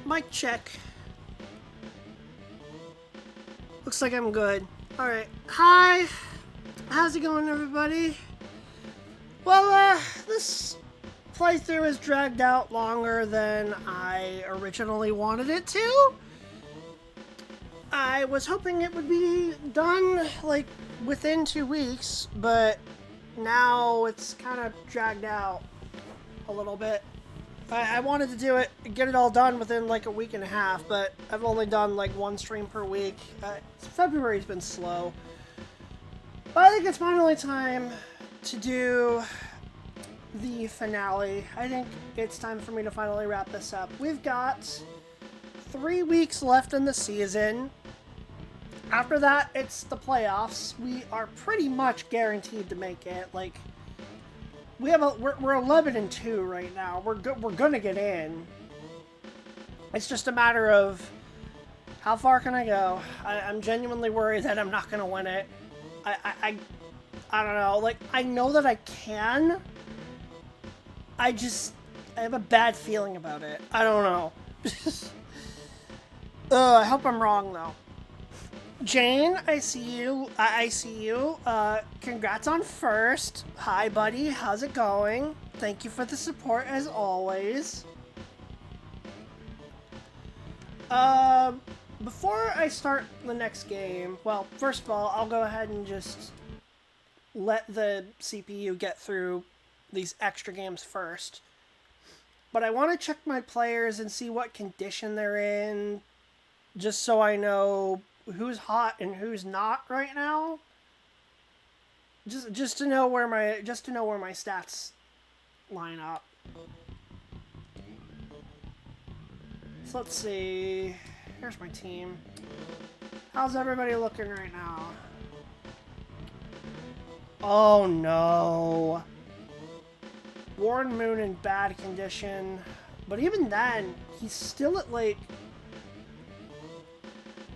Mic check. Looks like I'm good. Alright. Hi. How's it going, everybody? Well, this playthrough is dragged out longer than I originally wanted it to. I was hoping it would be done, like, within 2 weeks, but now it's kind of dragged out a little bit. I wanted to do it, get it all done within like a week and a half, but I've only done like one stream per week. February's been slow. But I think it's finally time to do the finale. I think it's time for me to finally wrap this up. We've got 3 weeks left in the season. After that, it's the playoffs. We are pretty much guaranteed to make it. Like, we're 11-2 right now. We're gonna get in. It's just a matter of how far can I go. I'm genuinely worried that I'm not gonna win it. I don't know. Like, I know that I can. I have a bad feeling about it. I don't know. I hope I'm wrong though. Jane, I see you. Congrats on first. Hi, buddy. How's it going? Thank you for the support as always. Before I start the next game, well, first of all, I'll go ahead and just let the CPU get through these extra games first. But I want to check my players and see what condition they're in, just so I know who's hot and who's not right now. Just to know where my stats line up. So let's see. Here's my team. How's everybody looking right now? Oh no. Warren Moon in bad condition. But even then, he's still at like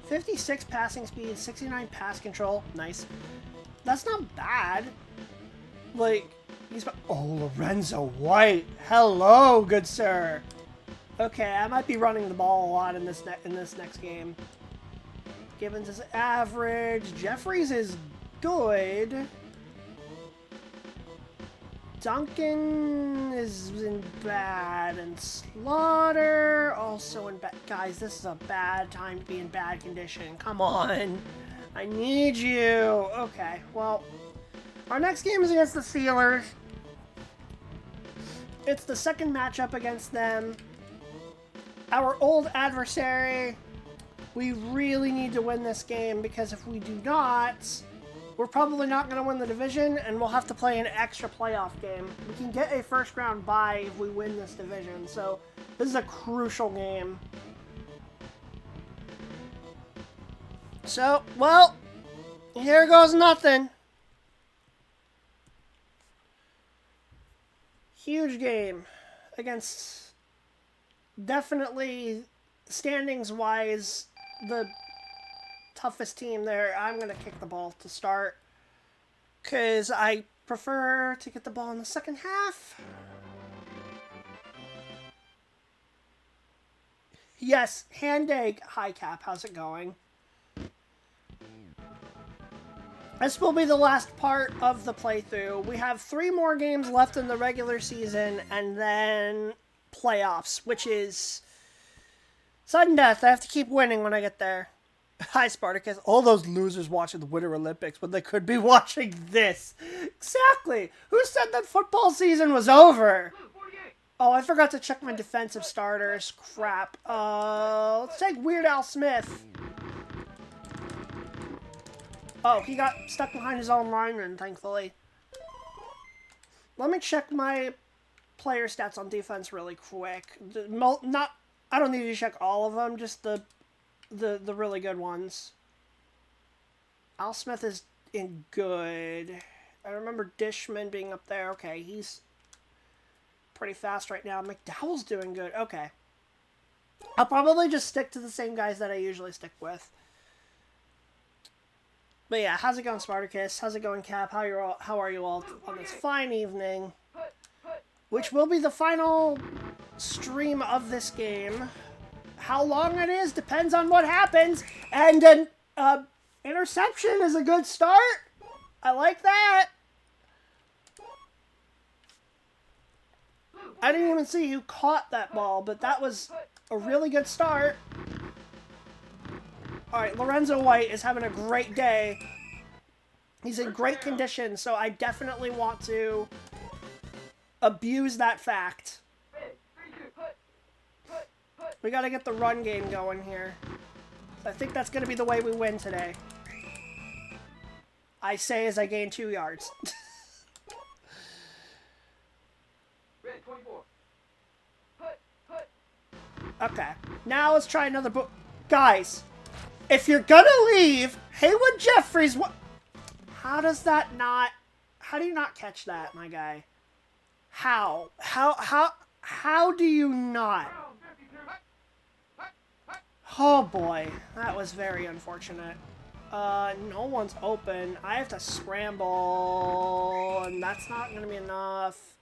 56 passing speed, 69 pass control. Nice. That's not bad. Like, he's... Oh, Lorenzo White. Hello, good sir. Okay, I might be running the ball a lot in this next game. Gibbons is average. Jeffries is good. Duncan is in bad, and Slaughter also in bad. Guys, this is a bad time to be in bad condition. Come on. I need you. Okay, well, our next game is against the Steelers. It's the second matchup against them. Our old adversary. We really need to win this game because if we do not, we're probably not going to win the division, and we'll have to play an extra playoff game. We can get a first-round bye if we win this division, so this is a crucial game. So, well, here goes nothing. Huge game against, definitely, standings-wise, the toughest team there. I'm going to kick the ball to start because I prefer to get the ball in the second half. Yes, hand egg. Hi, Cap. How's it going? This will be the last part of the playthrough. We have 3 more games left in the regular season and then playoffs, which is sudden death. I have to keep winning when I get there. Hi, Spartacus. All those losers watching the Winter Olympics, but they could be watching this. Exactly. Who said that football season was over? Oh, I forgot to check my defensive starters. Crap. Let's take Weird Al Smith. Oh, he got stuck behind his own lineman, thankfully. Let me check my player stats on defense really quick. I don't need to check all of them, just the really good ones. Al Smith is in good. I remember Dishman being up there. Okay, he's pretty fast right now. McDowell's doing good. Okay. I'll probably just stick to the same guys that I usually stick with. But yeah, how's it going, Spartacus? How's it going, Cap? How are you all on this fine evening? Which will be the final stream of this game. How long it is depends on what happens. And an interception is a good start. I like that. I didn't even see who caught that ball, but that was a really good start. Alright, Lorenzo White is having a great day. He's in great condition, so I definitely want to abuse that fact. We gotta get the run game going here. I think that's gonna be the way we win today. I say as I gain 2 yards. Okay, now let's try another book. Guys, if you're gonna leave, Haywood Jeffries, what? How does that not? How do you not catch that, my guy? How do you not? Oh boy, that was very unfortunate. No one's open. I have to scramble, and that's not gonna be enough.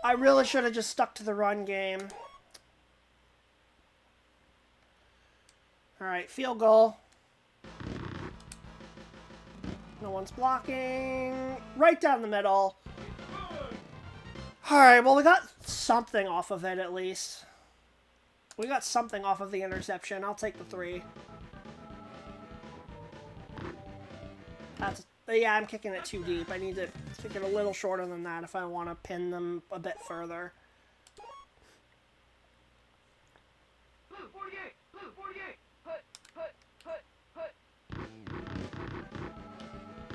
I really should have just stuck to the run game. Alright, field goal. No one's blocking. Right down the middle. Alright, well, we got something off of it, at least. We got something off of the interception. I'll take the 3. Yeah, I'm kicking it too deep. I need to kick it a little shorter than that if I want to pin them a bit further.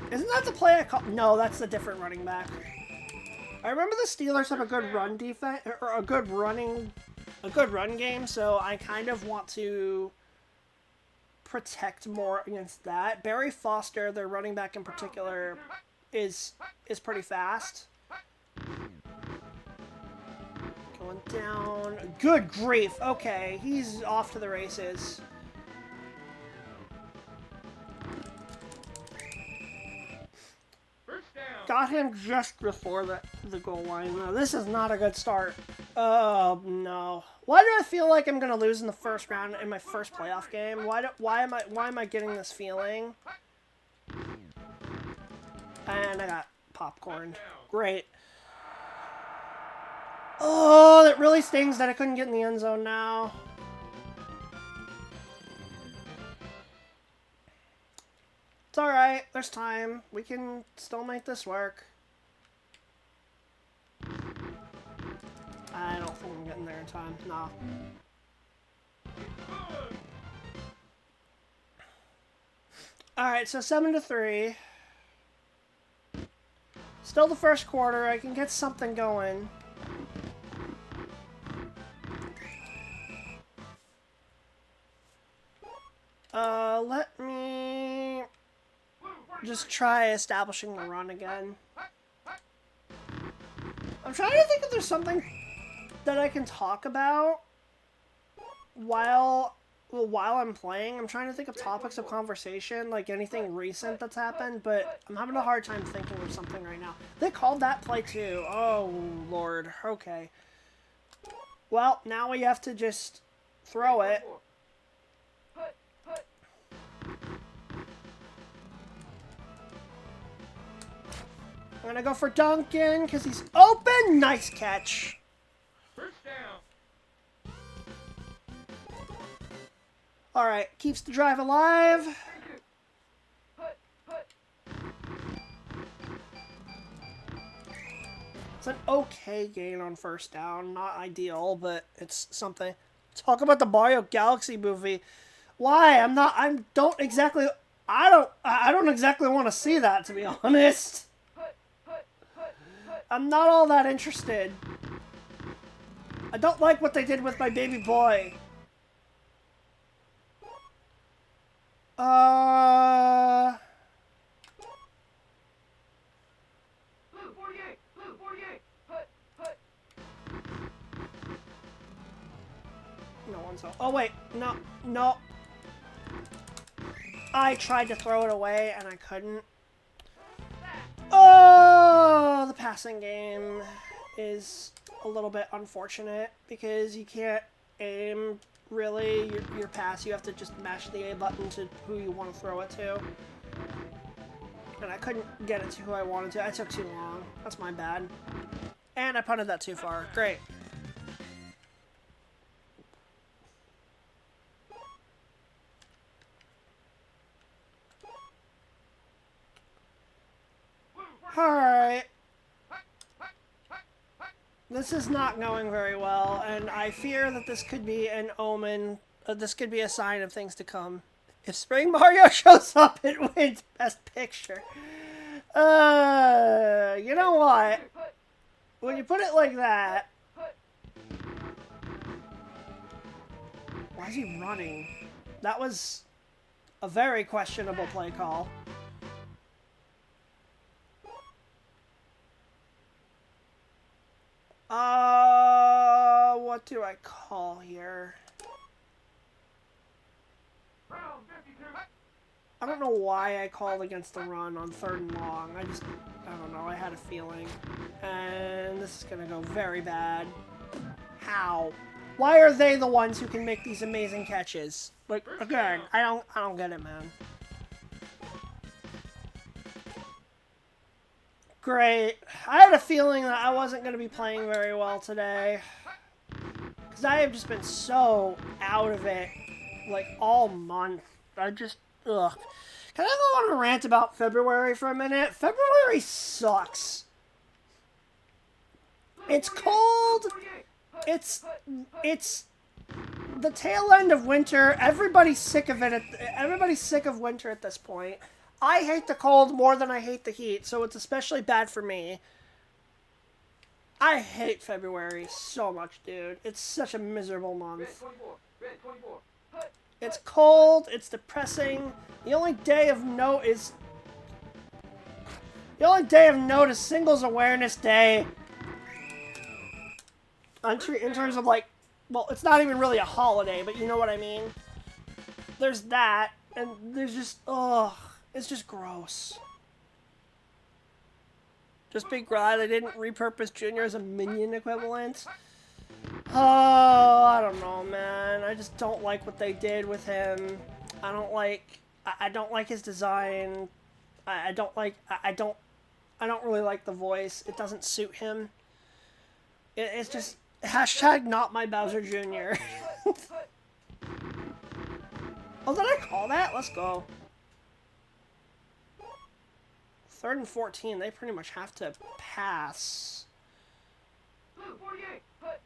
Isn't that the play I call? No, that's a different running back. I remember the Steelers have a good run defense, or a good run game, so I kind of want to protect more against that. Barry Foster, their running back in particular, is pretty fast. One down. Good grief. Okay, he's off to the races. Got him just before the goal line. No, this is not a good start. Oh, no. Why do I feel like I'm going to lose in the first round in my first playoff game? Why am I getting this feeling? And I got popcorn. Great. Oh, that really stings that I couldn't get in the end zone now. It's alright. There's time. We can still make this work. I don't think I'm getting there in time. No. Alright, so 7-3. Still the first quarter. I can get something going. Let me just try establishing the run again. I'm trying to think if there's something that I can talk about while I'm playing. I'm trying to think of topics of conversation, like anything recent that's happened, but I'm having a hard time thinking of something right now. They called that play too. Oh, Lord. Okay. Well, now we have to just throw it. I'm gonna go for Duncan because he's open. Nice catch. First down. All right, keeps the drive alive. It's an okay gain on first down. Not ideal, but it's something. Talk about the Mario Galaxy movie. Why? I don't exactly want to see that, to be honest. I'm not all that interested. I don't like what they did with my baby boy. Blue 48. Blue 48. Put. No one's. Oh wait, no. I tried to throw it away and I couldn't. Oh, the passing game is a little bit unfortunate because you can't aim really your pass. You have to just mash the A button to who you want to throw it to. And I couldn't get it to who I wanted to. I took too long. That's my bad. And I punted that too far. Great. Alright. This is not going very well, and I fear that this could be an omen. This could be a sign of things to come. If Spring Mario shows up, it wins Best Picture. You know what? When you put it like that... Why is he running? That was a very questionable play call. What do I call here? I don't know why I called against the run on 3rd and long. I don't know, I had a feeling. And this is gonna go very bad. How? Why are they the ones who can make these amazing catches? Like, again, I don't get it, man. Great. I had a feeling that I wasn't going to be playing very well today. Because I have just been so out of it, like, all month. I just, ugh. Can I go on a rant about February for a minute? February sucks. It's cold. It's the tail end of winter. Everybody's sick of it. Everybody's sick of winter at this point. I hate the cold more than I hate the heat, so it's especially bad for me. I hate February so much, dude. It's such a miserable month. It's cold, it's depressing. The only day of note is Singles Awareness Day. In terms of like, well, it's not even really a holiday, but you know what I mean. There's that, and there's just, ugh, it's just gross. Just be glad they didn't repurpose Junior as a minion equivalent. Oh, I don't know, man. I just don't like what they did with him. I don't like his design. I don't like, I don't really like the voice. It doesn't suit him. It's just, hashtag not my Bowser Jr. Oh, did I call that? Let's go. 3rd and 14, they pretty much have to pass. Blue 48. Put.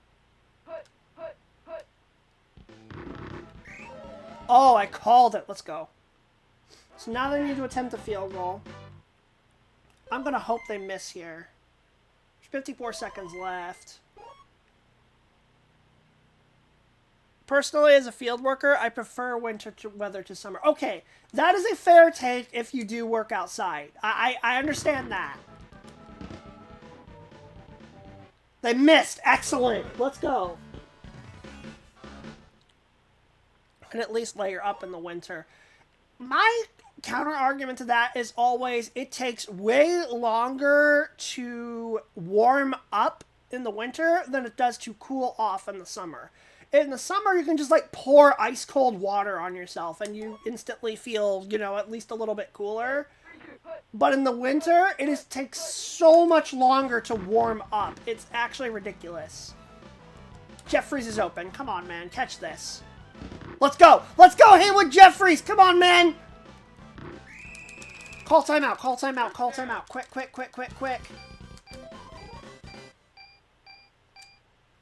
Oh, I called it. Let's go. So now they need to attempt a field goal. I'm going to hope they miss here. There's 54 seconds left. Personally, as a field worker, I prefer winter weather to summer. Okay, that is a fair take if you do work outside. I understand that. They missed. Excellent. Let's go. And at least layer up in the winter. My counter argument to that is always it takes way longer to warm up in the winter than it does to cool off in the summer. In the summer, you can just like pour ice cold water on yourself and you instantly feel, you know, at least a little bit cooler. But in the winter, takes so much longer to warm up. It's actually ridiculous. Jeffries is open. Come on, man. Catch this. Let's go. Let's go, Haywood Jeffries. Come on, man. Call timeout. Call timeout. Call timeout. Quick.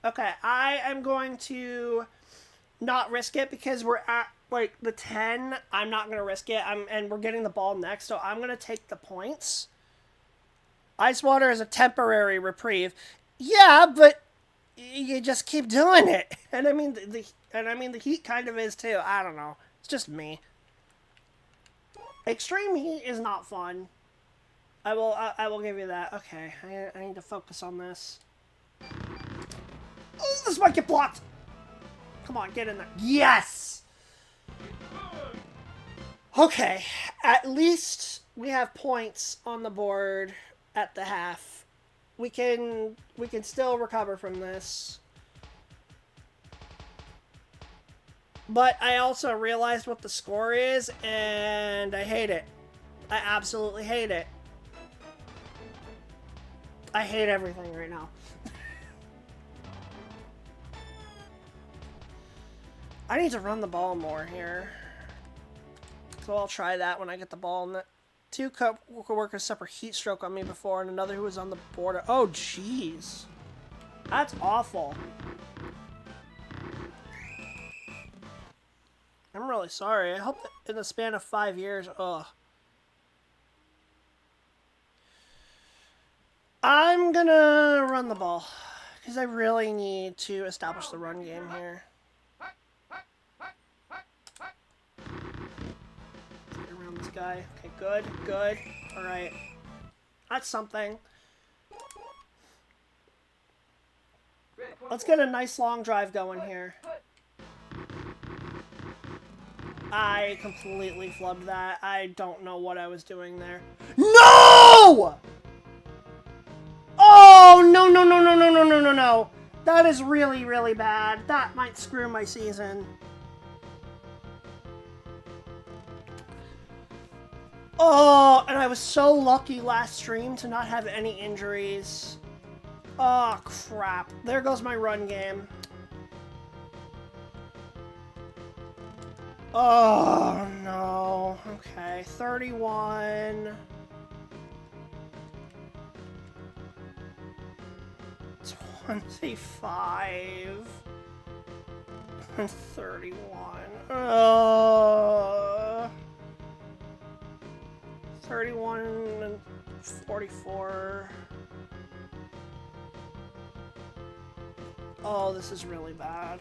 Okay, I am going to not risk it because we're at, like, the 10. I'm not going to risk it. And we're getting the ball next, so I'm going to take the points. Ice water is a temporary reprieve. Yeah, but you just keep doing it. And I mean, the heat kind of is, too. I don't know. It's just me. Extreme heat is not fun. I will give you that. Okay, I need to focus on this. Oh, this might get blocked. Come on, get in there. Yes! Okay, at least we have points on the board at the half. We can still recover from this. But I also realized what the score is, and I hate it. I absolutely hate it. I hate everything right now. I need to run the ball more here. So I'll try that when I get the ball. And 2 co-workers suffered heat stroke on me before, and another who was on the border. Oh, jeez. That's awful. I'm really sorry. I hope that in the span of 5 years, ugh. I'm gonna run the ball. Because I really need to establish the run game here. This guy. Okay, good. Alright. That's something. Let's get a nice long drive going here. I completely flubbed that. I don't know what I was doing there. No! Oh, no. That is really, really bad. That might screw my season. Oh, and I was so lucky last stream to not have any injuries. Oh, crap. There goes my run game. Oh, no. Okay, 31. 25. And 31. 31 and 44. Oh, this is really bad.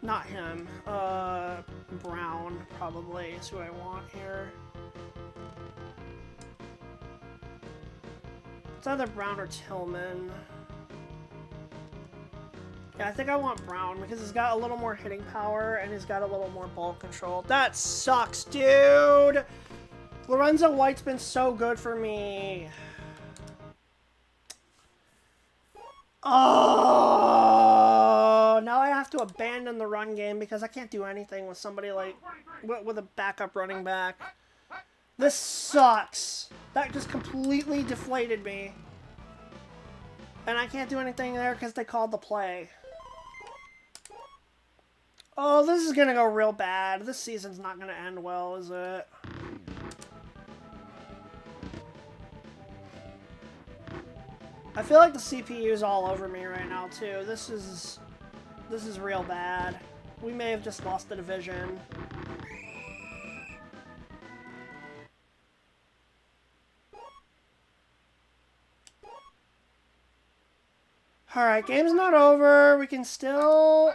Not him. Brown, probably, is who I want here. It's either Brown or Tillman. Yeah, I think I want Brown because he's got a little more hitting power and he's got a little more ball control. That sucks, dude! Lorenzo White's been so good for me. Oh, now I have to abandon the run game because I can't do anything with somebody like with a backup running back. This sucks. That just completely deflated me. And I can't do anything there because they called the play. Oh, this is going to go real bad. This season's not going to end well, is it? I feel like the CPU's all over me right now, too. This is real bad. We may have just lost the division. Alright, game's not over. We can still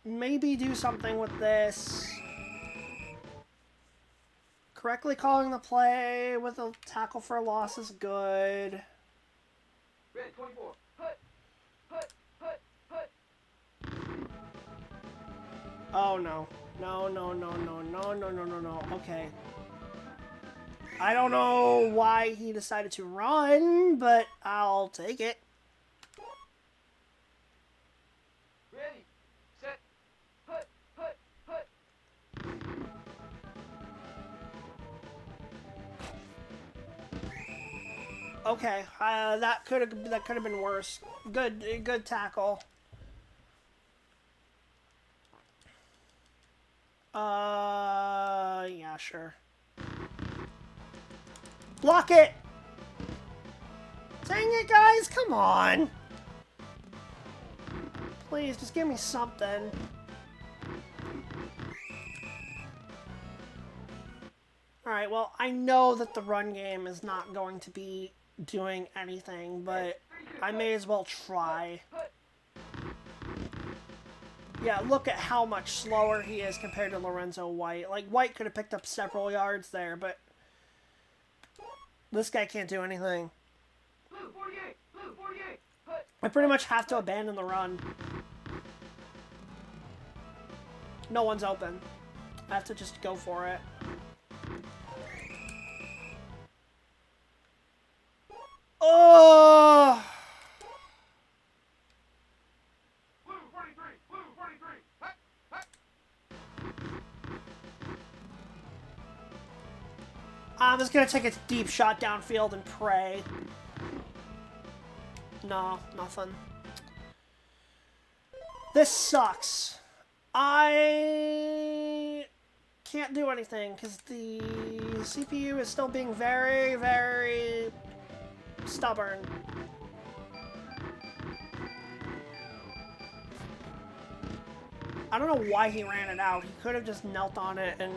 maybe do something with this. Correctly calling the play with a tackle for a loss is good. Red 24. Hut. Hut. Hut. Hut. Oh no. No, no, no, no, no, no, no, no, no. Okay. I don't know why he decided to run, but I'll take it. Ready. Set. Hut. Hut. Hut. Okay, that could have been worse. Good tackle. Yeah, sure. Block it! Dang it, guys, come on! Please, just give me something. Alright, well, I know that the run game is not going to be doing anything, but I may as well try. Yeah, look at how much slower he is compared to Lorenzo White. Like, White could have picked up several yards there, but this guy can't do anything. Blue 48. Blue 48. Hut. I pretty much have to abandon the run. No one's open. I have to just go for it. Oh! Blue 43. Blue 43. Hut. Hut. I'm just gonna take a deep shot downfield and pray. No, nothing. This sucks. I can't do anything because the CPU is still being very, very stubborn. I don't know why he ran it out. He could have just knelt on it and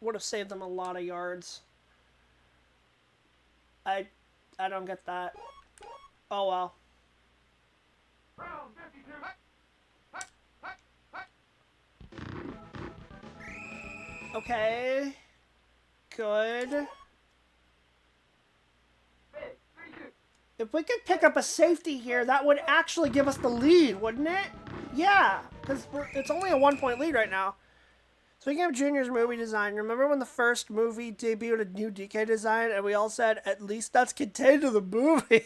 would have saved them a lot of yards. I don't get that. Oh well. Brown 52. Hut. Hut. Hut. Hut. Okay. Good. Red 32. If we could pick up a safety here, that would actually give us the lead, wouldn't it? Yeah, because it's only a 1-point lead right now. Speaking of Junior's movie design, remember when the first movie debuted a new DK design and we all said, at least that's contained in the movie?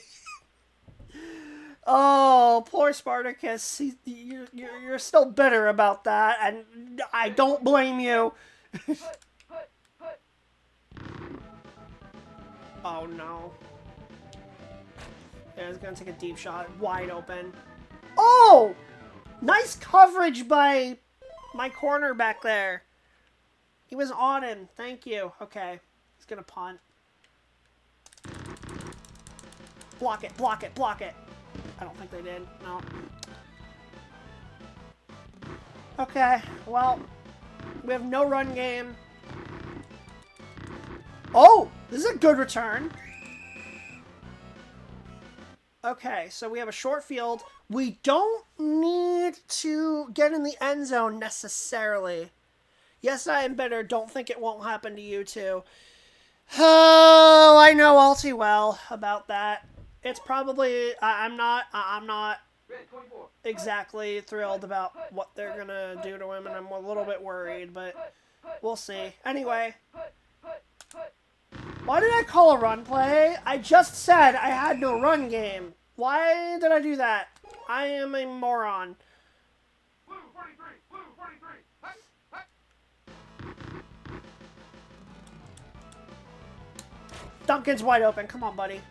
Oh, poor Spartacus. You're still bitter about that, and I don't blame you. Hut. Hut. Hut. Oh, no. Yeah, he's going to take a deep shot. Wide open. Oh! Nice coverage by my corner back there. He was on him. Thank you. Okay. He's going to punt. Block it. Block it. Block it. I don't think they did. No. Okay. Well, we have no run game. Oh! This is a good return. Okay, so we have a short field. We don't need to get in the end zone necessarily. Yes, I am bitter. Don't think it won't happen to you too. Oh, I know all too well about that. It's probably I'm not Red 24. exactly thrilled about what they're gonna do to him, and I'm a little bit worried, but we'll see. Anyway, why did I call a run play? I just said I had no run game. Why did I do that? I am a moron. Blue 43. Blue 43. Hut, hut. Duncan's wide open. Come on, buddy.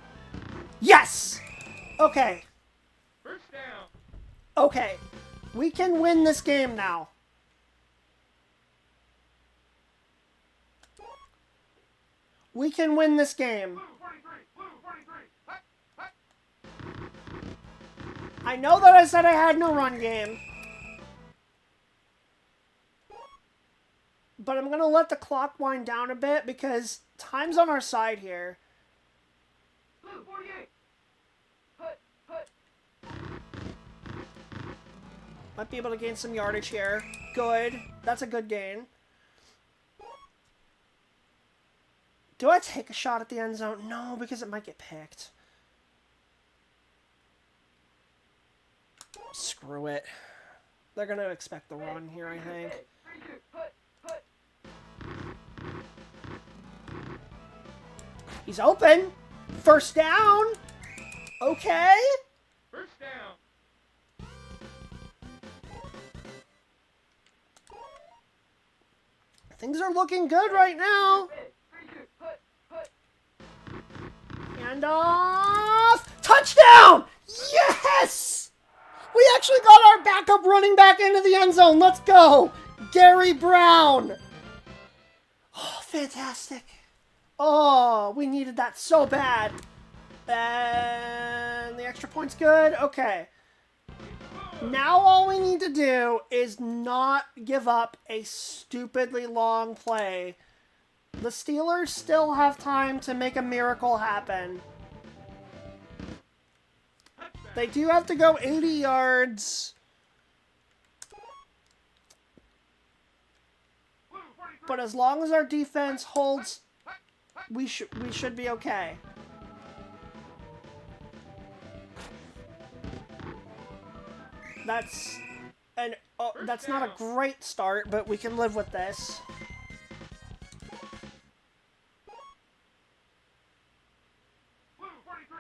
Yes! Okay. First down. Okay. We can win this game now. We can win this game. Blue 43. Blue 43. Hut, hut. I know that I said I had no run game. But I'm going to let the clock wind down a bit because time's on our side here. Blue 48. Hut, hut. Might be able to gain some yardage here. Good. That's a good gain. Do I take a shot at the end zone? No, because it might get picked. Screw it. They're going to expect the run here, I think. Hut, hut. He's open. First down. Okay. First down. Things are looking good right now. Red 32. Hut, hut. And off. Touchdown. Yes. We actually got our backup running back into the end zone. Let's go. Gary Brown. Oh, fantastic. Oh, we needed that so bad. And the extra point's good. Okay. Now all we need to do is not give up a stupidly long play. The Steelers still have time to make a miracle happen. They do have to go 80 yards. Blue 43. But as long as our defense holds, we should be okay. That's not a great start, but we can live with this. Blue 43.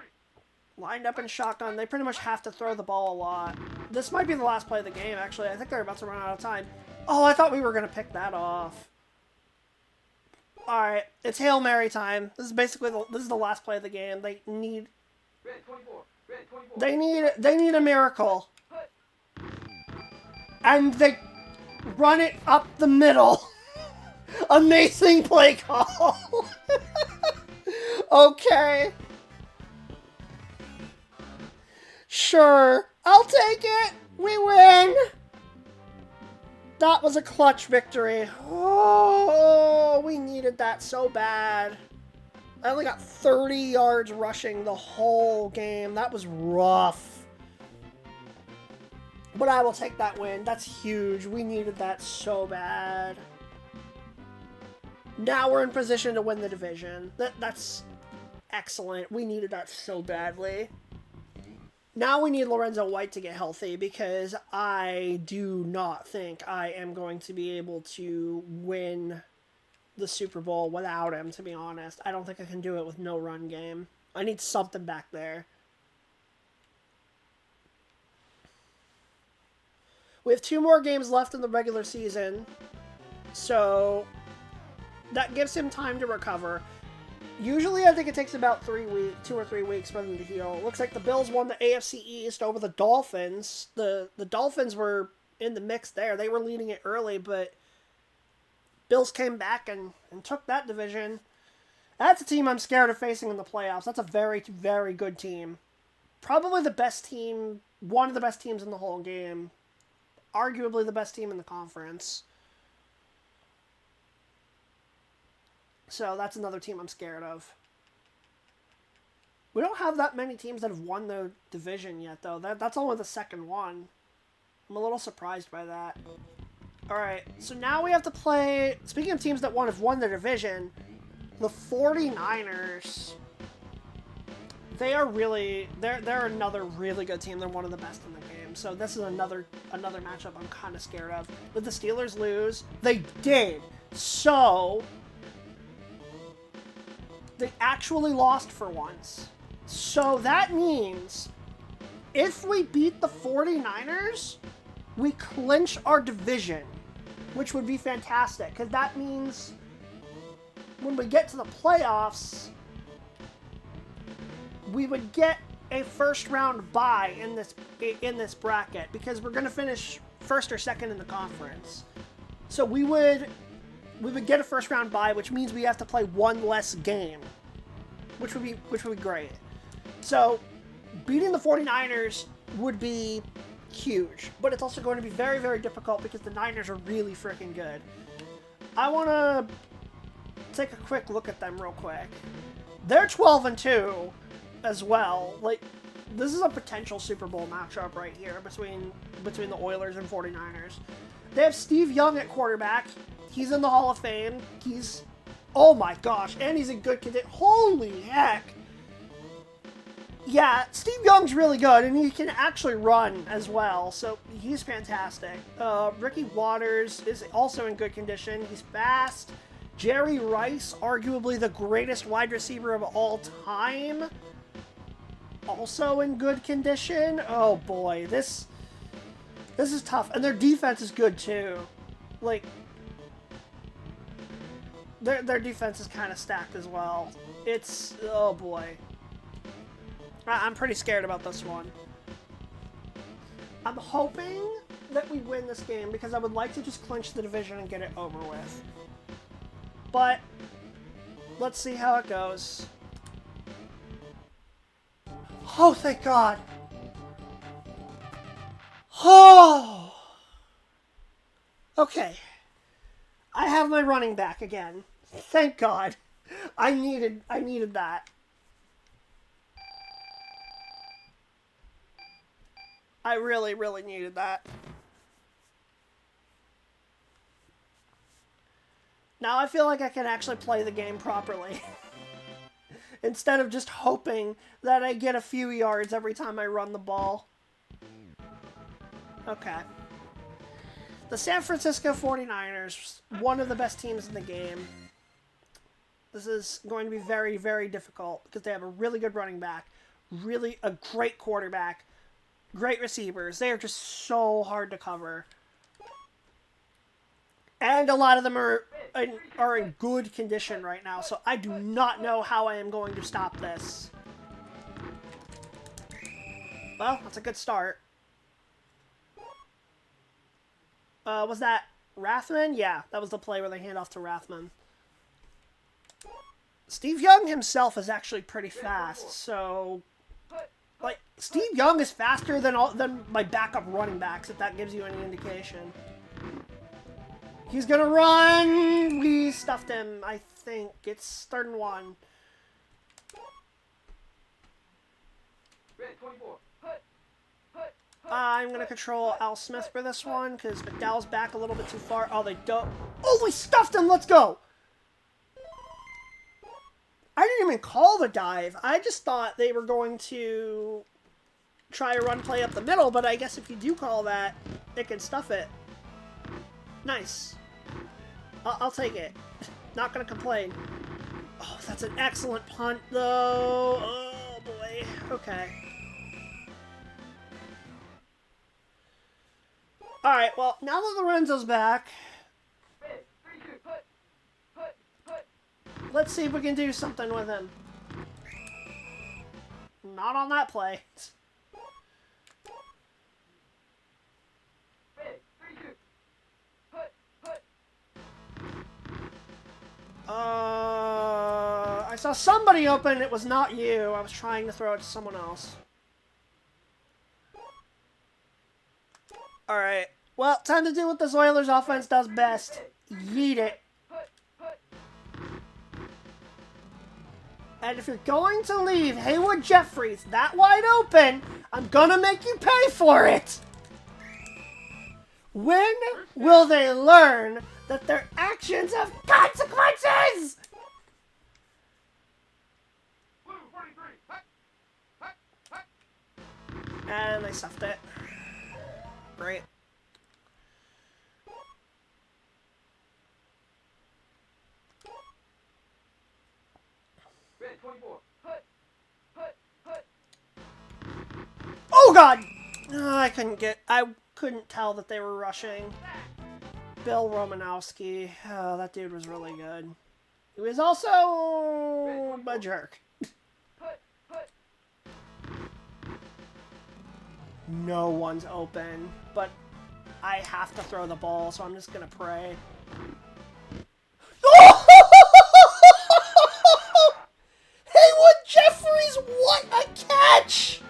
Lined up in shotgun, they pretty much have to throw the ball a lot. This might be the last play of the game, actually. I think they're about to run out of time. Oh, I thought we were going to pick that off. Alright, it's Hail Mary time. This is basically this is the last play of the game. They need Red 24. Red 24. they need a miracle. And they run it up the middle. Amazing play call. Okay. Sure, I'll take it. We win. That was a clutch victory. Oh, we needed that so bad. I only got 30 yards rushing the whole game. That was rough. But I will take that win. That's huge. We needed that so bad. Now we're in position to win the division. That's excellent. We needed that so badly. Now we need Lorenzo White to get healthy because I do not think I am going to be able to win the Super Bowl without him, to be honest. I don't think I can do it with no run game. I need something back there. We have 2 more games left in the regular season, so that gives him time to recover. Usually, I think it takes about 2 or 3 weeks for them to heal. It looks like the Bills won the AFC East over the Dolphins. The Dolphins were in the mix there. They were leading it early, but Bills came back and took that division. That's a team I'm scared of facing in the playoffs. That's a very, very good team. Probably the best team, one of the best teams in the whole game. Arguably the best team in the conference. So that's another team I'm scared of. We don't have that many teams that have won the division yet, though. That's only the second one. I'm a little surprised by that. Alright, so now we have to play... Speaking of teams that have won the division, The 49ers, they are really, they're another really good team. They're one of the best in the game. So this is another matchup I'm kind of scared of. Did the Steelers lose? They did. So they actually lost for once. So that means if we beat the 49ers, we clinch our division, which would be fantastic, because that means when we get to the playoffs, we would get a first round bye in this bracket, because we're going to finish first or second in the conference. So we would get a first round bye, which means we have to play one less game, which would be great. So beating the 49ers would be huge, but it's also going to be very, very difficult because the Niners are really freaking good. I want to take a quick look at them real quick. They're 12-2 as well. Like, this is a potential Super Bowl matchup right here between the Oilers and 49ers. They have Steve Young at quarterback. He's in the Hall of Fame. Oh my gosh, and he's in good condition. Holy heck. Yeah, Steve Young's really good, and he can actually run as well, so he's fantastic. Ricky Waters is also in good condition. He's fast. Jerry Rice, arguably the greatest wide receiver of all time, also in good condition. Oh boy, this is tough, and their defense is good too. Like, their defense is kind of stacked as well. Oh boy. I'm pretty scared about this one. I'm hoping that we win this game because I would like to just clinch the division and get it over with. But let's see how it goes. Oh, thank God. Oh. Okay. I have my running back again. Thank God. I needed that. I really, really needed that. Now I feel like I can actually play the game properly. Instead of just hoping that I get a few yards every time I run the ball. Okay. The San Francisco 49ers, one of the best teams in the game. This is going to be very, very difficult because they have a really good running back, really a great quarterback, great receivers. They are just so hard to cover. And a lot of them are in good condition right now, so I do not know how I am going to stop this. Well, that's a good start. Was that Rathman? Yeah, that was the play where they hand off to Rathman. Steve Young himself is actually pretty fast, so... Like, Steve Young is faster than my backup running backs, if that gives you any indication. He's gonna run! We stuffed him, I think. It's 3rd and 1. I'm gonna control Al Smith for this one, because McDowell's back a little bit too far. Oh, they don't. Oh, we stuffed him! Let's go! I didn't even call the dive. I just thought they were going to try a run play up the middle, but I guess if you do call that, it can stuff it. Nice. I'll take it. Not gonna complain. Oh, that's an excellent punt, though. Oh, boy. Okay. Alright, well, now that Lorenzo's back, let's see if we can do something with him. Not on that play. I saw somebody open. It was not you. I was trying to throw it to someone else. Alright. Well, time to do what this Oilers offense does best. Yeet it. And if you're going to leave Haywood Jeffries that wide open, I'm gonna make you pay for it! When will they learn that their actions have consequences? stuffed it. Great. Red 24. Hut. Hut. Hut. Oh god! I couldn't tell that they were rushing. Bill Romanowski. Oh, that dude was really good. He was also a jerk. Hut. Hut. No one's open, but I have to throw the ball, so I'm just gonna pray. Haywood Jeffries, what a catch!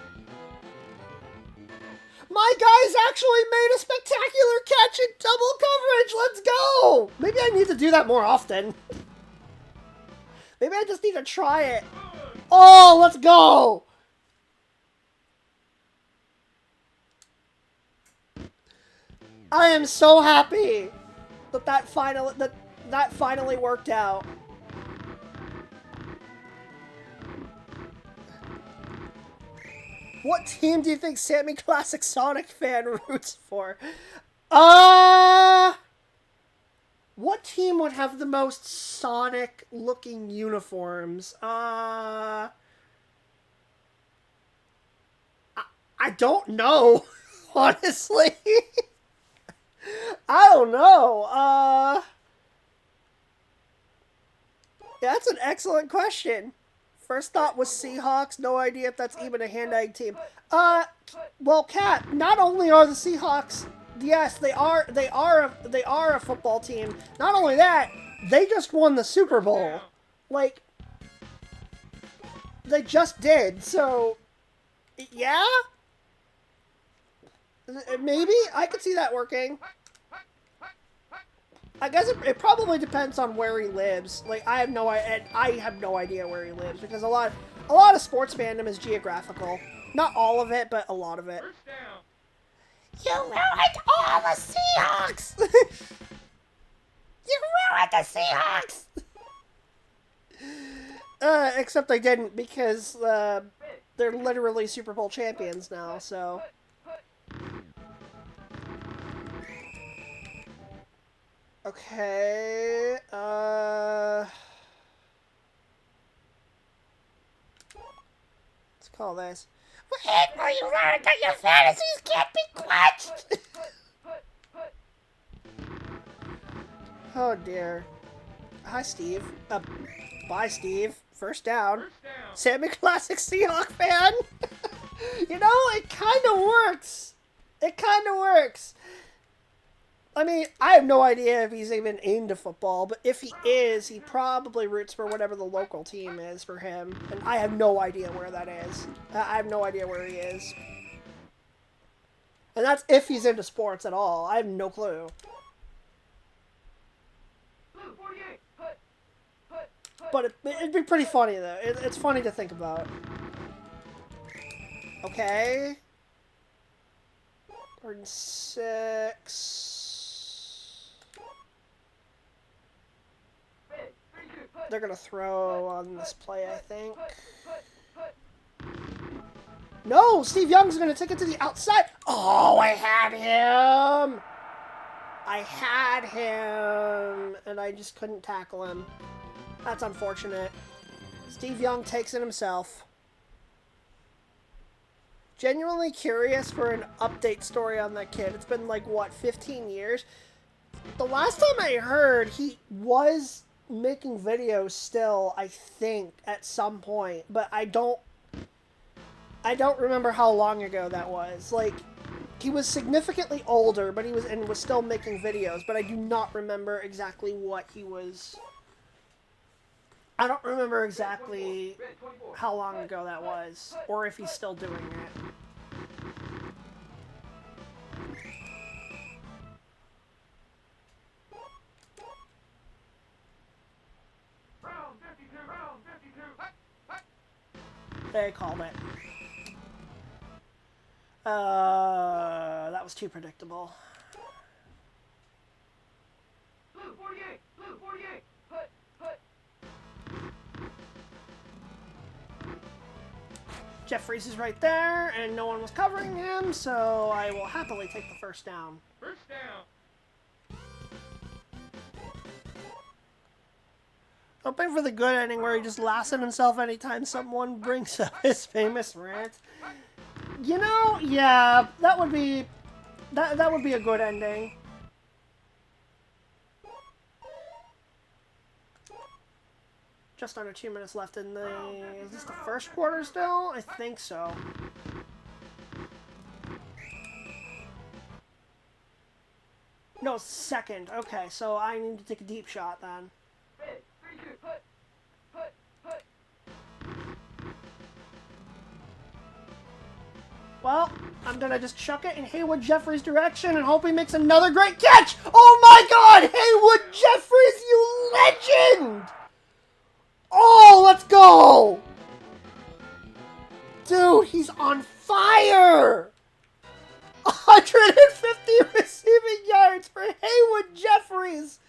My guy's actually made a spectacular catch in double coverage. Let's go! Maybe I need to do that more often. Maybe I just need to try it. Oh, let's go! I am so happy that finally worked out. What team do you think Sammy Classic Sonic fan roots for? What team would have the most Sonic-looking uniforms? I don't know, honestly. I don't know. That's an excellent question. First thought was Seahawks. No idea if that's even a hand-egg team. Well, Kat, not only are the Seahawks, yes, they are a football team. Not only that, they just won the Super Bowl. Like, they just did. So, yeah? Maybe? I could see that working. I guess it probably depends on where he lives. Like, I have no idea where he lives, because a lot of sports fandom is geographical. Not all of it, but a lot of it. First down. You ruined all the Seahawks! You ruined the Seahawks! Except I didn't, because they're literally Super Bowl champions now, so... Okay, let's call this. When will you learn that your fantasies can't be clutched? Oh dear. Hi, Steve. Bye, Steve. First down. Sammy Classic Seahawk fan. You know, it kind of works. It kind of works. I mean, I have no idea if he's even into football, but if he is, he probably roots for whatever the local team is for him. And I have no idea where that is. I have no idea where he is. And that's if he's into sports at all. I have no clue. But it'd be pretty funny, though. It's funny to think about. Okay. 3rd and 6. They're going to throw on this play, I think. No! Steve Young's going to take it to the outside. Oh, I had him! I had him! And I just couldn't tackle him. That's unfortunate. Steve Young takes it himself. Genuinely curious for an update story on that kid. It's been like, what, 15 years? The last time I heard, he was making videos still, I think, at some point. But I don't remember how long ago that was. Like, he was significantly older, but he was still making videos. But I do not remember exactly what he was... I don't remember exactly how long ago that was, or if he's still doing it. Round 52. Round 52. They called it. That was too predictable. Blue 48. Blue 48. Hut. Hut. Jeffries is right there, and no one was covering him, so I will happily take the first down. First down. Hoping for the good ending where he just laughs at himself anytime someone brings up his famous rant. You know, yeah, that would be a good ending. Just under 2 minutes left in the... Is this the first quarter still? I think so. No, second. Okay, so I need to take a deep shot then. Well, I'm gonna just chuck it in Haywood Jeffries' direction and hope he makes another great catch! Oh my god! Haywood Jeffries, you legend! Oh, let's go! Dude, he's on fire! 150 receiving yards for Haywood Jeffries!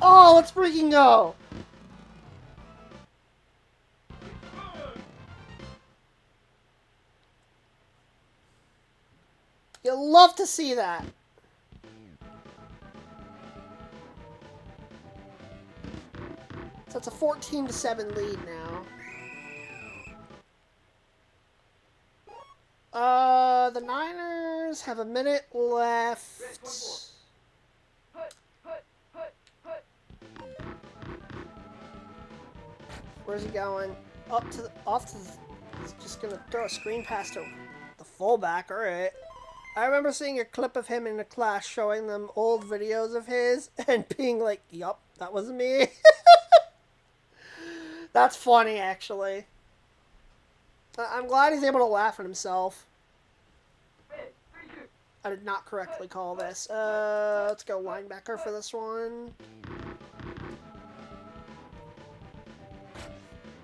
Oh, let's freaking go! You'll love to see that. So it's a 14-7 lead now. The Niners have a minute left. Where's he going? Off to the, he's just gonna throw a screen pass to the fullback. All right. I remember seeing a clip of him in a class showing them old videos of his and being like, yup, that was me. That's funny, actually. I'm glad he's able to laugh at himself. I did not correctly call this. Let's go linebacker for this one.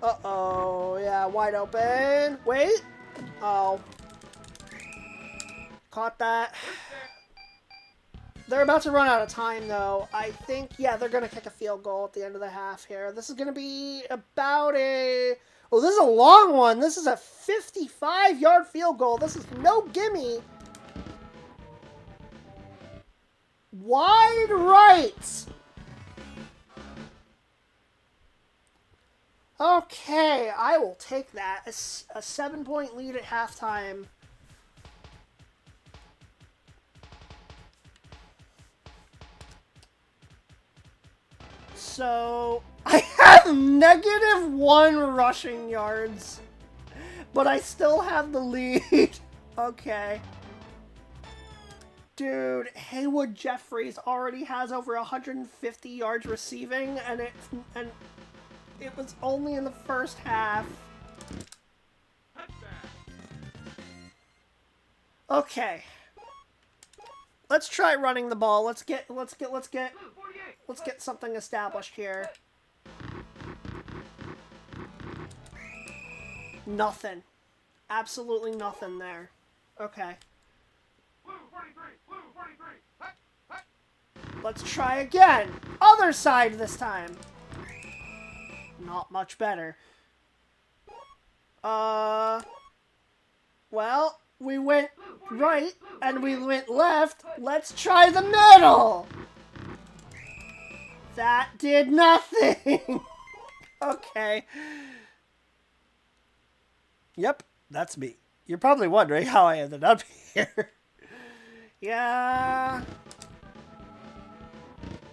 Uh-oh, yeah, wide open. Wait. Oh. Caught that. They're about to run out of time, though. I think, yeah, they're going to kick a field goal at the end of the half here. This is going to be about a... Oh, this is a long one. This is a 55-yard field goal. This is no gimme. Wide right. Okay, I will take that. A 7-point lead at halftime. So, I have -1 rushing yards, but I still have the lead. Okay. Dude, Haywood Jeffries already has over 150 yards receiving, and it was only in the first half. Okay. Let's try running the ball. Let's get something established here. Nothing. Absolutely nothing there. Okay. Let's try again. Other side this time. Not much better. Well, we went right and we went left. Let's try the middle. That did nothing. Okay. Yep, that's me. You're probably wondering how I ended up here. Yeah.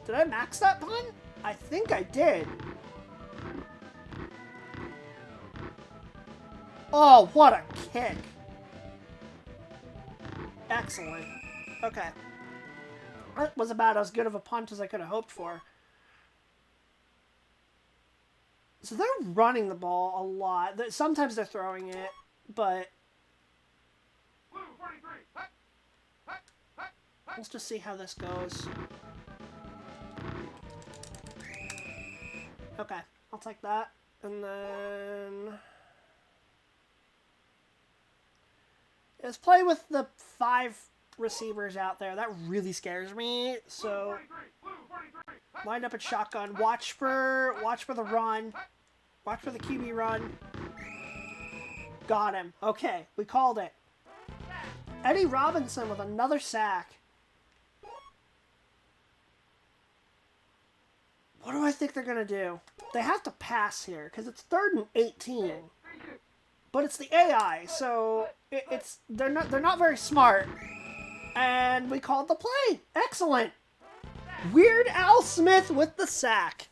Did I max that punt? I think I did. Oh, what a kick. Excellent. Okay. That was about as good of a punt as I could have hoped for. So they're running the ball a lot. Sometimes they're throwing it, but... Let's just see how this goes. Okay, I'll take that. And then... Let's play with the 5 receivers out there. That really scares me. So, lined up at shotgun. Watch for the run. Watch for the QB run. Got him. Okay, we called it. Eddie Robinson with another sack. What do I think they're going to do? They have to pass here because it's 3rd and 18. But it's the AI, so they're not very smart. And we called the play. Excellent. Weird Al Smith with the sack.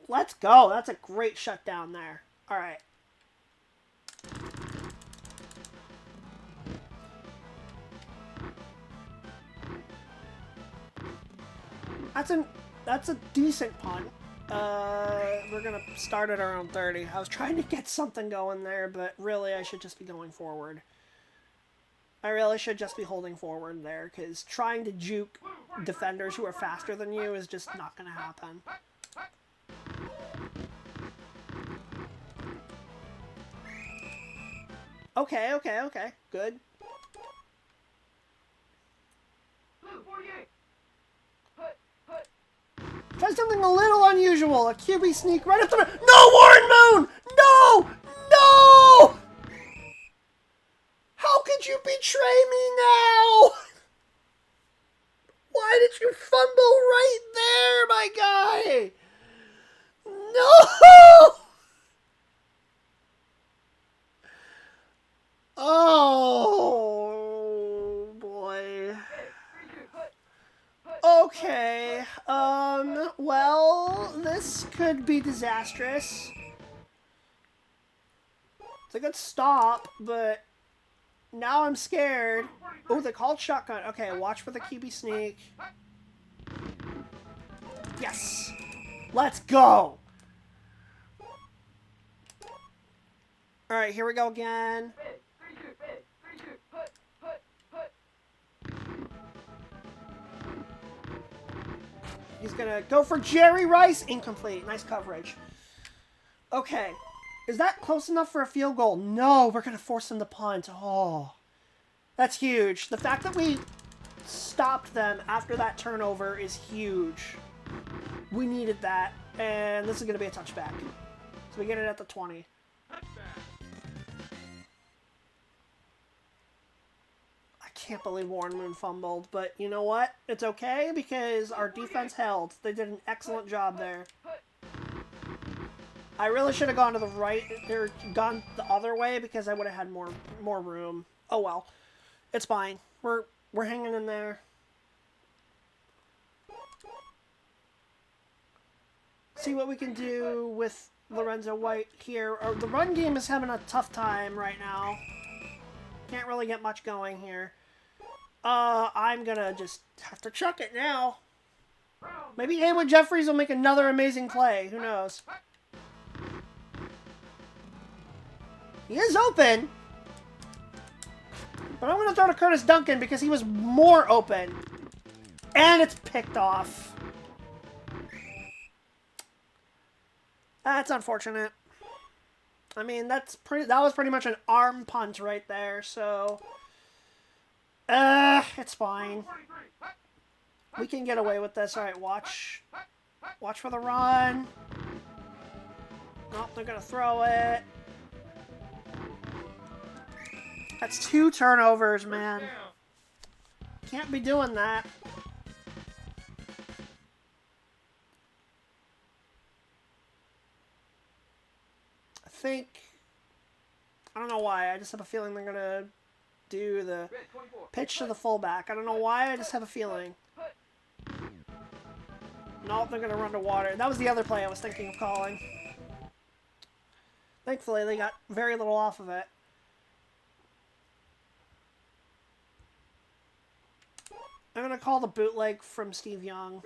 Let's go. That's a great shutdown there. All right. That's a decent punt. We're gonna start at our own 30. I was trying to get something going there, but really I should just be going forward. I really should just be holding forward there, because trying to juke defenders who are faster than you is just not gonna happen. Okay. Good. Try something a little unusual. A QB sneak right up the... No, Warren Moon! No! No! How could you betray me now? Why did you fumble right there, my guy? No! Oh, boy. Okay, well, this could be disastrous. It's a good stop, but now I'm scared. Oh, they called shotgun. Okay, watch for the QB sneak. Yes! Let's go! Alright, here we go again. He's gonna go for Jerry Rice. Incomplete. Nice coverage. Okay. Is that close enough for a field goal? No, we're gonna force him to punt. Oh. That's huge. The fact that we stopped them after that turnover is huge. We needed that. And this is gonna be a touchback. So we get it at the 20. I can't believe Warren Moon fumbled, but you know what? It's okay because our defense held. They did an excellent job there. I really should have gone to the right or gone the other way because I would have had more room. Oh well. It's fine. We're hanging in there. See what we can do with Lorenzo White here. The run game is having a tough time right now. Can't really get much going here. I'm gonna just have to chuck it now. Maybe Haywood Jeffries will make another amazing play. Who knows? He is open. But I'm gonna throw to Curtis Duncan because he was more open. And it's picked off. That's unfortunate. I mean, that was pretty much an arm punt right there, so... it's fine. We can get away with this. Alright, watch. Watch for the run. Nope, they're gonna throw it. That's 2 turnovers, man. Can't be doing that. I don't know why. I just have a feeling they're gonna do the pitch to the fullback. I don't know why. I just have a feeling. Nope, they're gonna run to water. That was the other play I was thinking of calling. Thankfully, they got very little off of it. I'm gonna call the bootleg from Steve Young.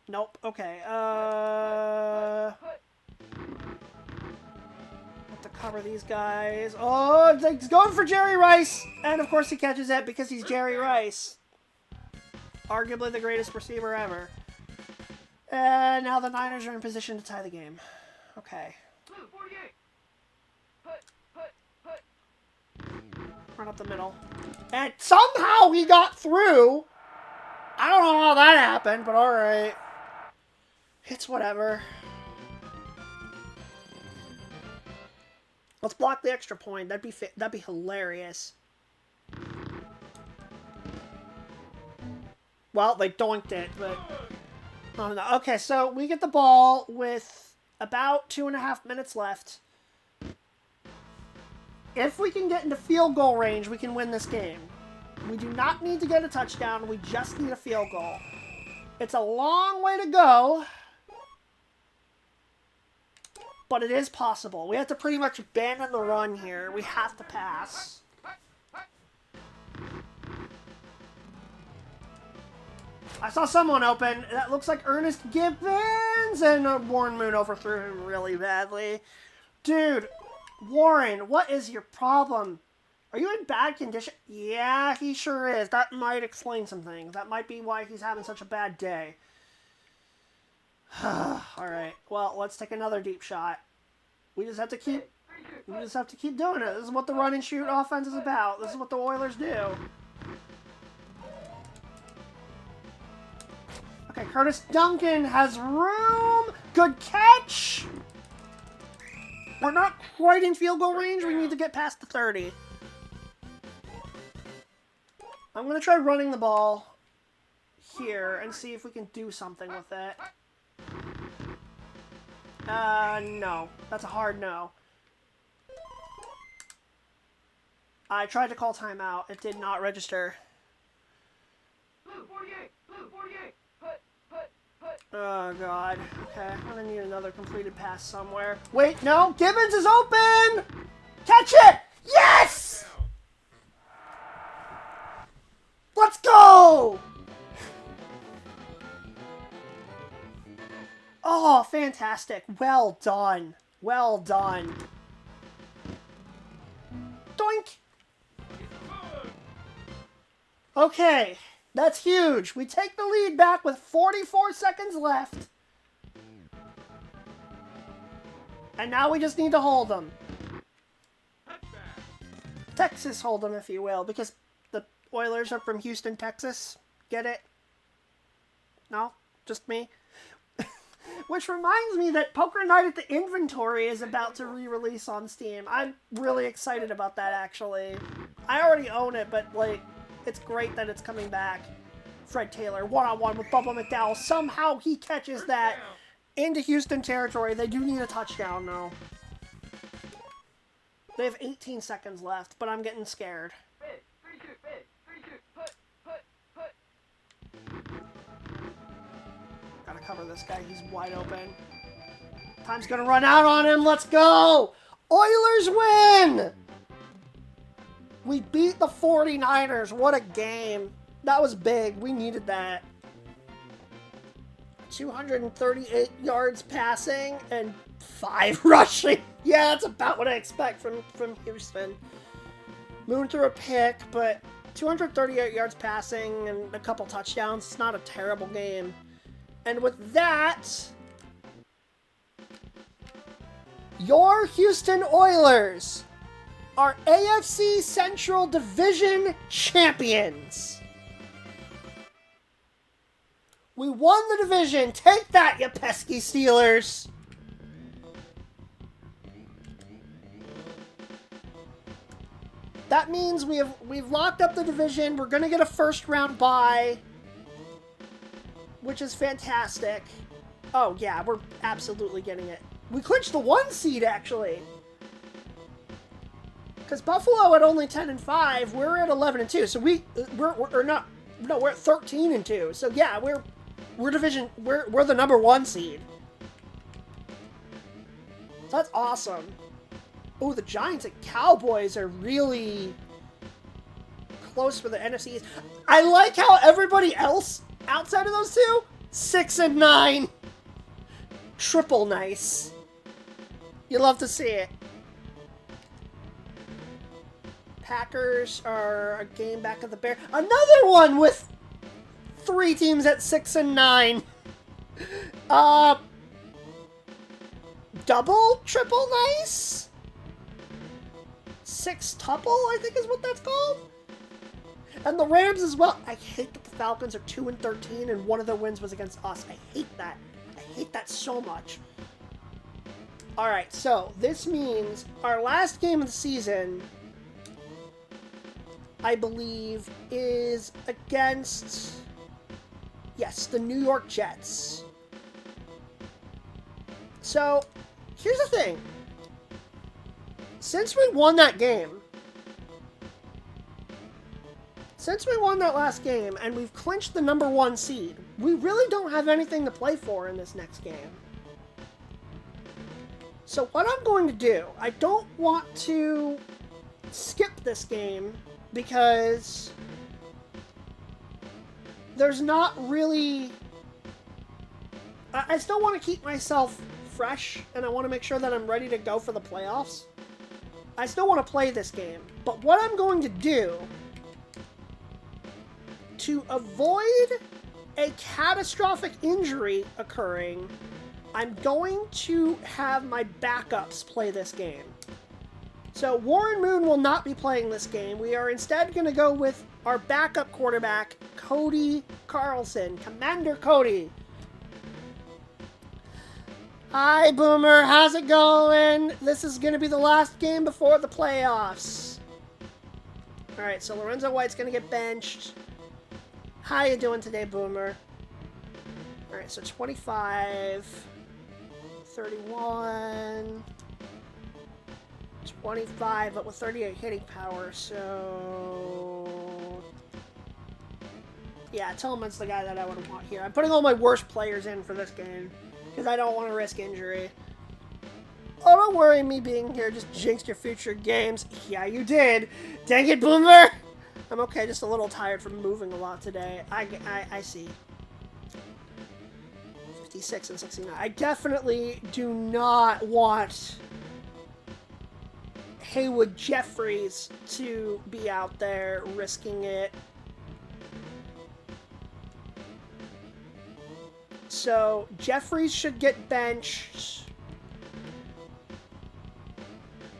Nope. Okay. Have to cover these guys. Oh, he's going for Jerry Rice, and of course he catches it because he's Jerry Rice, arguably the greatest receiver ever. And now the Niners are in position to tie the game. Okay. Run up the middle, and somehow he got through. I don't know how that happened, but alright. It's whatever. Let's block the extra point. That'd be hilarious. Well, they doinked it, but oh no. Okay, so we get the ball with about 2.5 minutes left. If we can get into field goal range, we can win this game. We do not need to get a touchdown. We just need a field goal. It's a long way to go, but it is possible. We have to pretty much abandon the run here. We have to pass. I saw someone open. That looks like Ernest Gibbons, and Warren Moon overthrew him really badly. Dude, Warren, what is your problem? Are you in bad condition? Yeah, he sure is. That might explain some things. That might be why he's having such a bad day. Alright, well, let's take another deep shot. We just have to keep doing it. This is what the run and shoot offense is about. This is what the Oilers do. Okay, Curtis Duncan has room. Good catch. We're not quite in field goal range. We need to get past the 30. I'm going to try running the ball here and see if we can do something with it. No. That's a hard no. I tried to call timeout. It did not register. Blue 48. Blue 48. Oh, God. Okay, I'm going to need another completed pass somewhere. Wait, no! Gibbons is open! Catch it! Yes! Let's go! Oh, fantastic. Well done. Well done. Doink! Okay. That's huge. We take the lead back with 44 seconds left. And now we just need to hold them. Texas hold them, if you will, because the Oilers are from Houston, Texas. Get it? No? Just me? Which reminds me that Poker Night at the Inventory is about to re-release on Steam. I'm really excited about that, actually. I already own it, but, like, it's great that it's coming back. Fred Taylor, one-on-one with Bubba McDowell. Somehow he catches that into Houston territory. They do need a touchdown, though. They have 18 seconds left, but I'm getting scared. Gotta cover this guy. He's wide open. Time's gonna run out on him. Let's go! Oilers win! We beat the 49ers. What a game. That was big. We needed that. 238 yards passing and 5 rushing. Yeah, that's about what I expect from Houston. Moon threw a pick, but 238 yards passing and a couple touchdowns. It's not a terrible game. And with that, your Houston Oilers are AFC Central Division champions. We won the division. Take that, you pesky Steelers. That means we've locked up the division. We're going to get a first round bye, which is fantastic. Oh yeah, we're absolutely getting it. We clinched the 1 seed actually. Because Buffalo at only 10-5, we're at 11-2. So we're at 13-2. So yeah, we're the number 1 seed. So that's awesome. Oh, the Giants and Cowboys are really close for the NFC East. I like how everybody else outside of those two, 6-9. Triple nice. You love to see it. Packers are a game back of the Bears. Another one with 3 teams at 6-9. Double, triple nice? 6-tuple, I think is what that's called. And the Rams as well. I hate that the Falcons are 2-13 and one of their wins was against us. I hate that. I hate that so much. Alright, so this means our last game of the season, I believe, is against, yes, the New York Jets. So, here's the thing. Since we won that last game, and we've clinched the #1 seed, we really don't have anything to play for in this next game. So what I'm going to do, I don't want to skip this game because there's not really... I still want to keep myself fresh, and I want to make sure that I'm ready to go for the playoffs. I still want to play this game, but what I'm going to do to avoid a catastrophic injury occurring, I'm going to have my backups play this game. So Warren Moon will not be playing this game. We are instead going to go with our backup quarterback, Cody Carlson. Commander Cody. Hi, Boomer. How's it going? This is going to be the last game before the playoffs. All right, so Lorenzo White's going to get benched. How you doing today, Boomer? All right, so 25, 31, 25, but with 38 hitting power, so... Yeah, Tillman's the guy that I would want here. I'm putting all my worst players in for this game, because I don't want to risk injury. Oh, don't worry, me being here just jinxed your future games. Yeah, you did. Dang it, Boomer! I'm okay, just a little tired from moving a lot today. I see. 56 and 69. I definitely do not want Haywood Jeffries to be out there risking it. So, Jeffries should get benched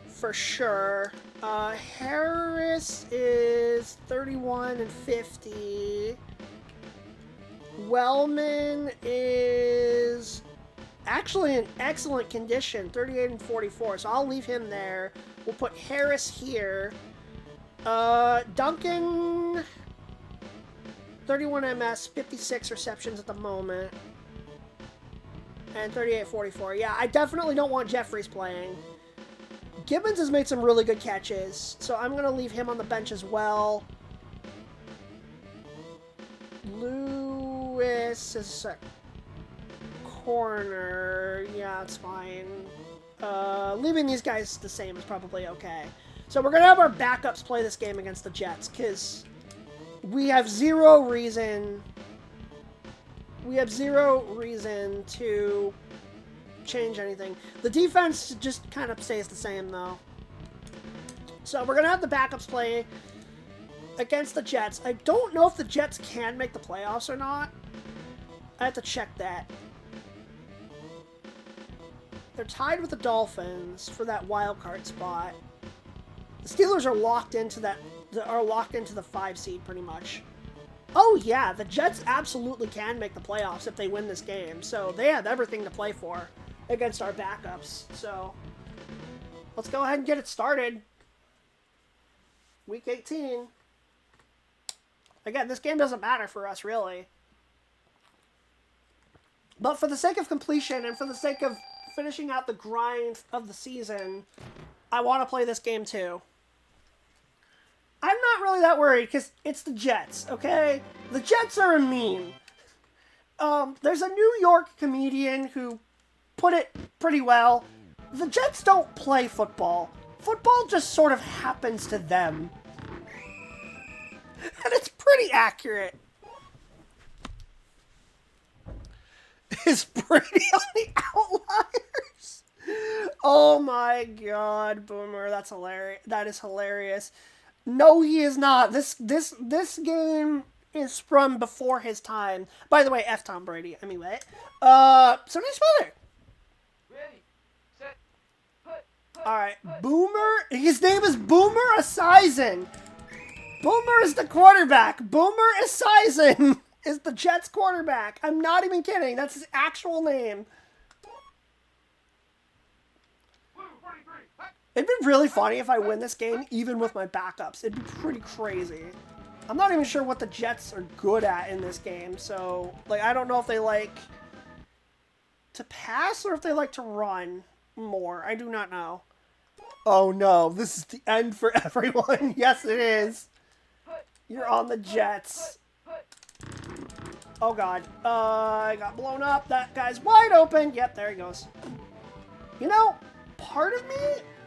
for sure. Harris is 31 and 50. Wellman is actually in excellent condition, 38 and 44. So I'll leave him there. We'll put Harris here. Duncan, 31 MS, 56 receptions at the moment. And 38-44. Yeah, I definitely don't want Jeffries playing. Gibbons has made some really good catches, so I'm going to leave him on the bench as well. Lewis is a corner. Yeah, it's fine. Leaving these guys the same is probably okay. So we're going to have our backups play this game against the Jets, because we have zero reason to change anything. The defense just kind of stays the same, though. So we're going to have the backups play against the Jets. I don't know if the Jets can make the playoffs or not. I have to check that. They're tied with the Dolphins for that wild card spot. The Steelers are locked into the 5 seed pretty much. Oh yeah, the Jets absolutely can make the playoffs if they win this game. So they have everything to play for against our backups. So let's go ahead and get it started. Week 18. Again, this game doesn't matter for us, really. But for the sake of completion and for the sake of finishing out the grind of the season, I want to play this game too. I'm not really that worried because it's the Jets, okay? The Jets are a meme. There's a New York comedian who put it pretty well. The Jets don't play football. Football just sort of happens to them. And it's pretty accurate. Is Brady on the Outliers? Oh my god, Boomer, that's hilarious. That is hilarious. No, he is not. This game is from before his time. By the way, F Tom Brady. I mean, what? So nice weather. Ready, set, put. Alright, Boomer. His name is Boomer Esiason. Boomer is the quarterback. Boomer Esiason is the Jets quarterback. I'm not even kidding. That's his actual name. It'd be really funny if I win this game even with my backups. It'd be pretty crazy. I'm not even sure what the Jets are good at in this game, so like I don't know if they like to pass or if they like to run more. I do not know. Oh no, this is the end for everyone. Yes, it is. You're on the Jets. Oh god. I got blown up. That guy's wide open. Yep, there he goes. You know, part of me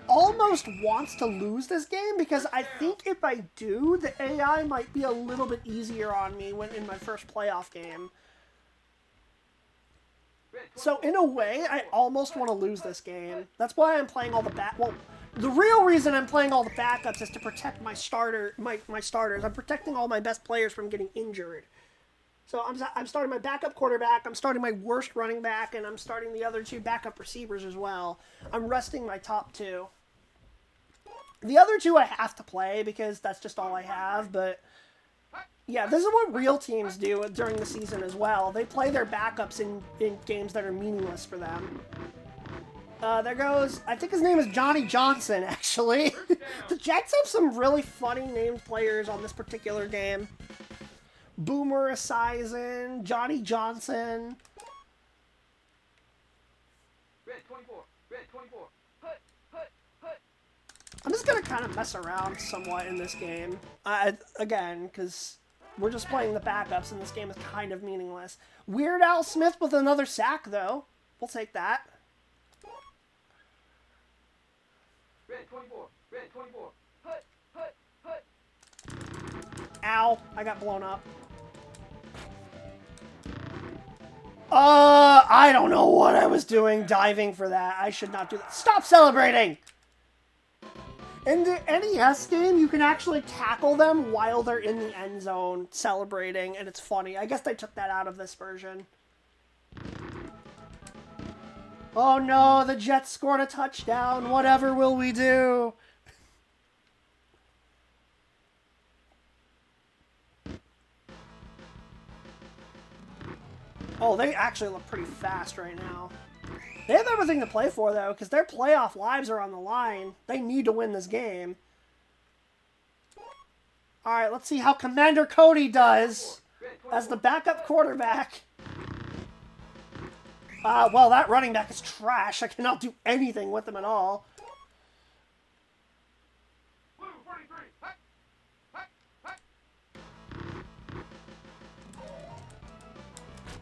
almost wants to lose this game because I think if I do, the AI might be a little bit easier on me when in my first playoff game. So in a way, I almost want to lose this game. That's why I'm playing all the well, the real reason I'm playing all the backups is to protect my starters. I'm protecting all my best players from getting injured. So I'm starting my backup quarterback, I'm starting my worst running back, and I'm starting the other two backup receivers as well. I'm resting my top two. The other two I have to play because that's just all I have, but yeah, this is what real teams do during the season as well. They play their backups in games that are meaningless for them. There goes, I think his name is Johnny Johnson, actually. The Jets have some really funny named players on this particular game. Boomer Esiason, Johnny Johnson. Red 24. Red 24. I'm just going to kind of mess around somewhat in this game. Again, because we're just playing the backups and this game is kind of meaningless. Weird Al Smith with another sack, though. We'll take that. Red 24. Red 24. Ow, I got blown up. I don't know what I was doing diving for that. I should not do that. Stop celebrating! In the NES game, you can actually tackle them while they're in the end zone celebrating, and it's funny. I guess they took that out of this version. Oh no, the Jets scored a touchdown. Whatever will we do? Oh, they actually look pretty fast right now. They have everything to play for, though, because their playoff lives are on the line. They need to win this game. Alright, let's see how Commander Cody does as the backup quarterback. Well, that running back is trash. I cannot do anything with him at all. Blue 43.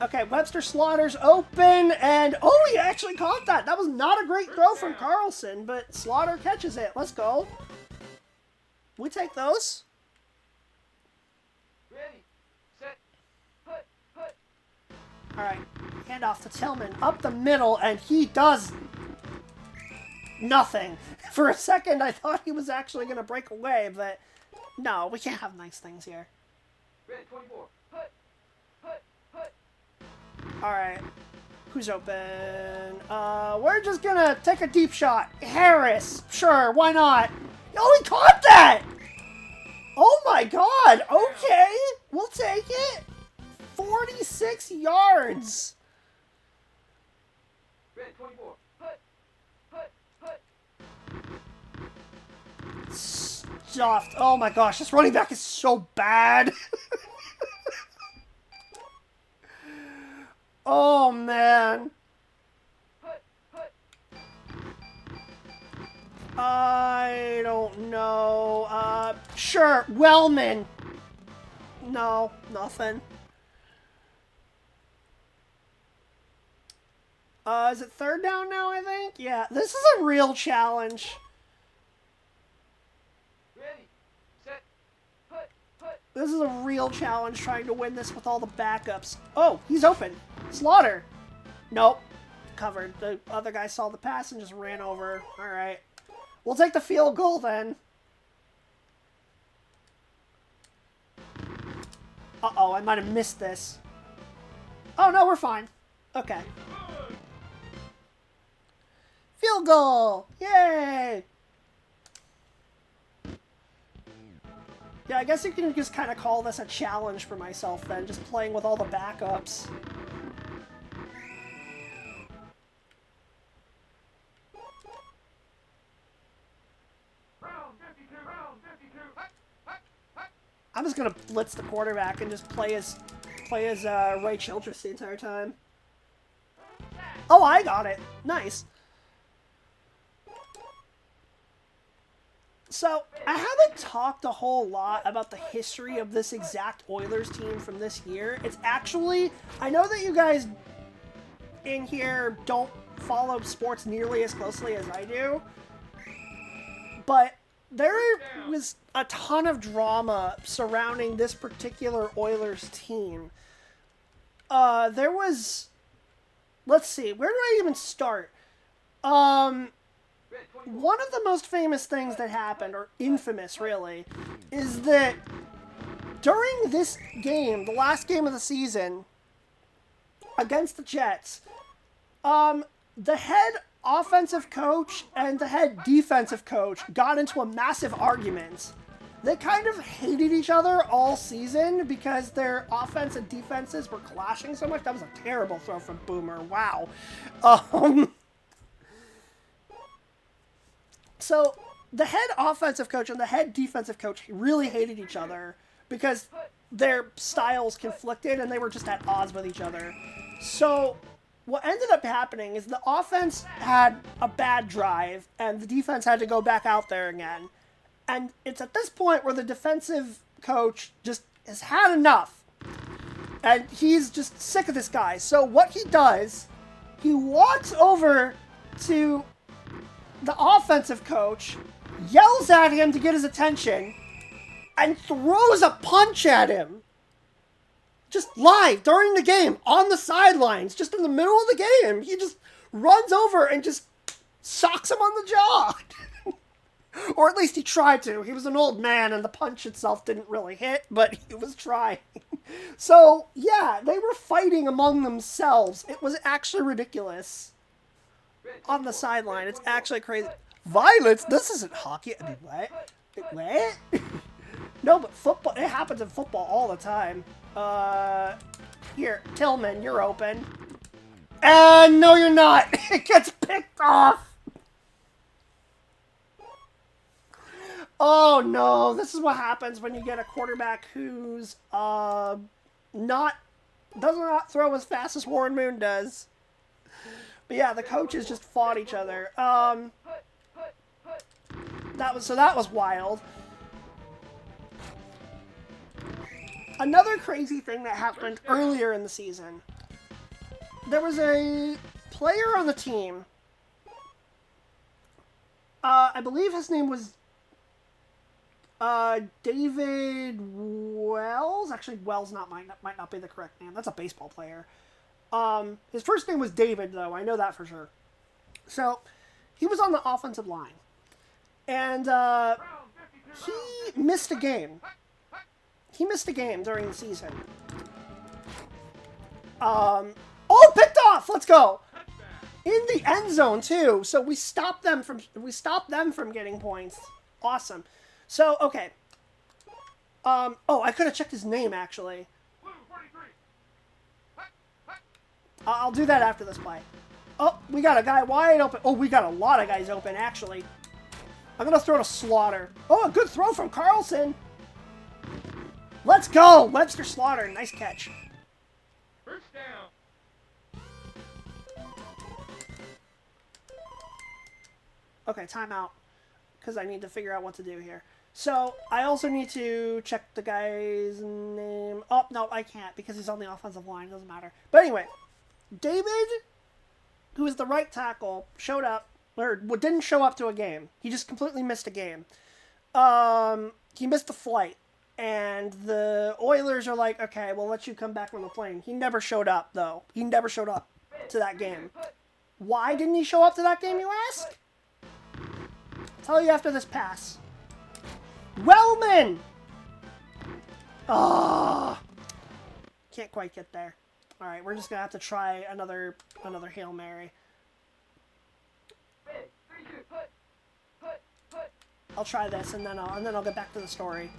Okay, Webster Slaughter's open, and oh, he actually caught that. That was not a great throw from Carlson, but Slaughter catches it. Let's go. We take those. Ready. Set. All right, hand off to Tillman up the middle, and he does nothing. For a second, I thought he was actually going to break away, but no, we can't have nice things here. Red 24. All right, who's open? We're just gonna take a deep shot. Harris, sure, why not? Oh, he caught that! Oh my God, okay, we'll take it. 46 yards. Red 24. Stuffed. Oh my gosh, this running back is so bad. Oh man. I don't know. Sure, Wellman. No, nothing. Is it third down now, I think? Yeah, this is a real challenge. Ready. Set. This is a real challenge trying to win this with all the backups. Oh, he's open. Slaughter. Nope. Covered. The other guy saw the pass and just ran over. All right. We'll take the field goal then. Uh-oh, I might have missed this. Oh, no, we're fine. Okay. Field goal! Yay! Yeah, I guess you can just kind of call this a challenge for myself then, just playing with all the backups. I'm just gonna blitz the quarterback and just play as Ray Childress the entire time. Oh, I got it. Nice. So, I haven't talked a whole lot about the history of this exact Oilers team from this year. It's actually, I know that you guys in here don't follow sports nearly as closely as I do, but there was a ton of drama surrounding this particular Oilers team. There was, let's see, where do I even start? One of the most famous things that happened, or infamous really, is that during this game, the last game of the season, against the Jets, the head offensive coach and the head defensive coach got into a massive argument. They kind of hated each other all season because their offense and defenses were clashing so much. That was a terrible throw from Boomer. Wow. So the head offensive coach and the head defensive coach really hated each other because their styles conflicted and they were just at odds with each other. So what ended up happening is the offense had a bad drive and the defense had to go back out there again. And it's at this point where the defensive coach just has had enough. And he's just sick of this guy. So what he does, he walks over to the offensive coach, yells at him to get his attention, and throws a punch at him. Just live, during the game, on the sidelines, just in the middle of the game. He just runs over and just socks him on the jaw. Or at least he tried to. He was an old man, and the punch itself didn't really hit, but he was trying. So, yeah, they were fighting among themselves. It was actually ridiculous. On the sideline, it's actually crazy. Violence? This isn't hockey. I mean, what? What? No, but football, it happens in football all the time. Here, Tillman, you're open. And no, you're not. It gets picked off. Oh no, this is what happens when you get a quarterback who's does not throw as fast as Warren Moon does. But yeah, the coaches just fought each other. That was wild. Another crazy thing that happened earlier in the season. There was a player on the team. I believe his name was David Wells. Actually, Wells might not be the correct name. That's a baseball player. His first name was David, though. I know that for sure. So, he was on the offensive line. And, he missed a game. He missed a game during the season. Oh, picked off! Let's go! In the end zone, too. So, we stopped them from getting points. Awesome. So, okay. Oh, I could have checked his name, actually. I'll do that after this play. Oh, we got a guy wide open. Oh, we got a lot of guys open, actually. I'm going to throw to Slaughter. Oh, a good throw from Carlson. Let's go. Webster Slaughter. Nice catch. First down. Okay, timeout. Because I need to figure out what to do here. So, I also need to check the guy's name. Oh, no, I can't because he's on the offensive line. It doesn't matter. But anyway, David, who is the right tackle, showed up, or didn't show up to a game. He just completely missed a game. He missed the flight. And the Oilers are like, okay, we'll let you come back on the plane. He never showed up, though. He never showed up to that game. Why didn't he show up to that game, you ask? I'll tell you after this pass. Wellman! Ah, can't quite get there. All right, we're just gonna have to try another Hail Mary. I'll try this and then I'll get back to the story.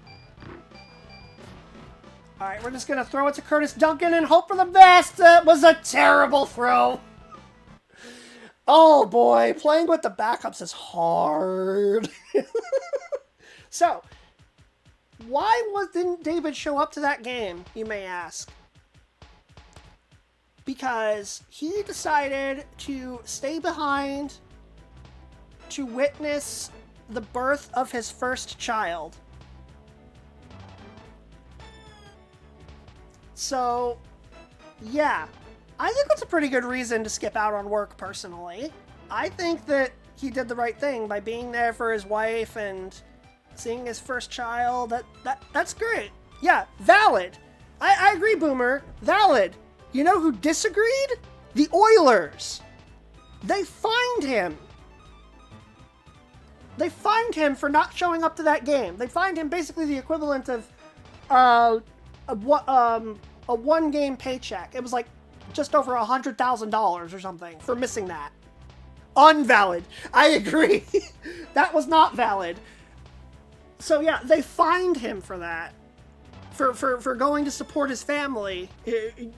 All right, we're just gonna throw it to Curtis Duncan and hope for the best. That was a terrible throw. Oh boy, playing with the backups is hard. So, didn't David show up to that game, you may ask? Because he decided to stay behind to witness the birth of his first child. So, yeah, I think that's a pretty good reason to skip out on work, personally. I think that he did the right thing by being there for his wife and seeing his first child. That's great. Yeah, valid. I agree, Boomer. Valid. You know who disagreed? The Oilers. They fined him. They fined him for not showing up to that game. They fined him basically the equivalent of a one-game paycheck. It was like just over $100,000 or something for missing that. Unvalid. I agree. That was not valid. So yeah, they fined him for that. For going to support his family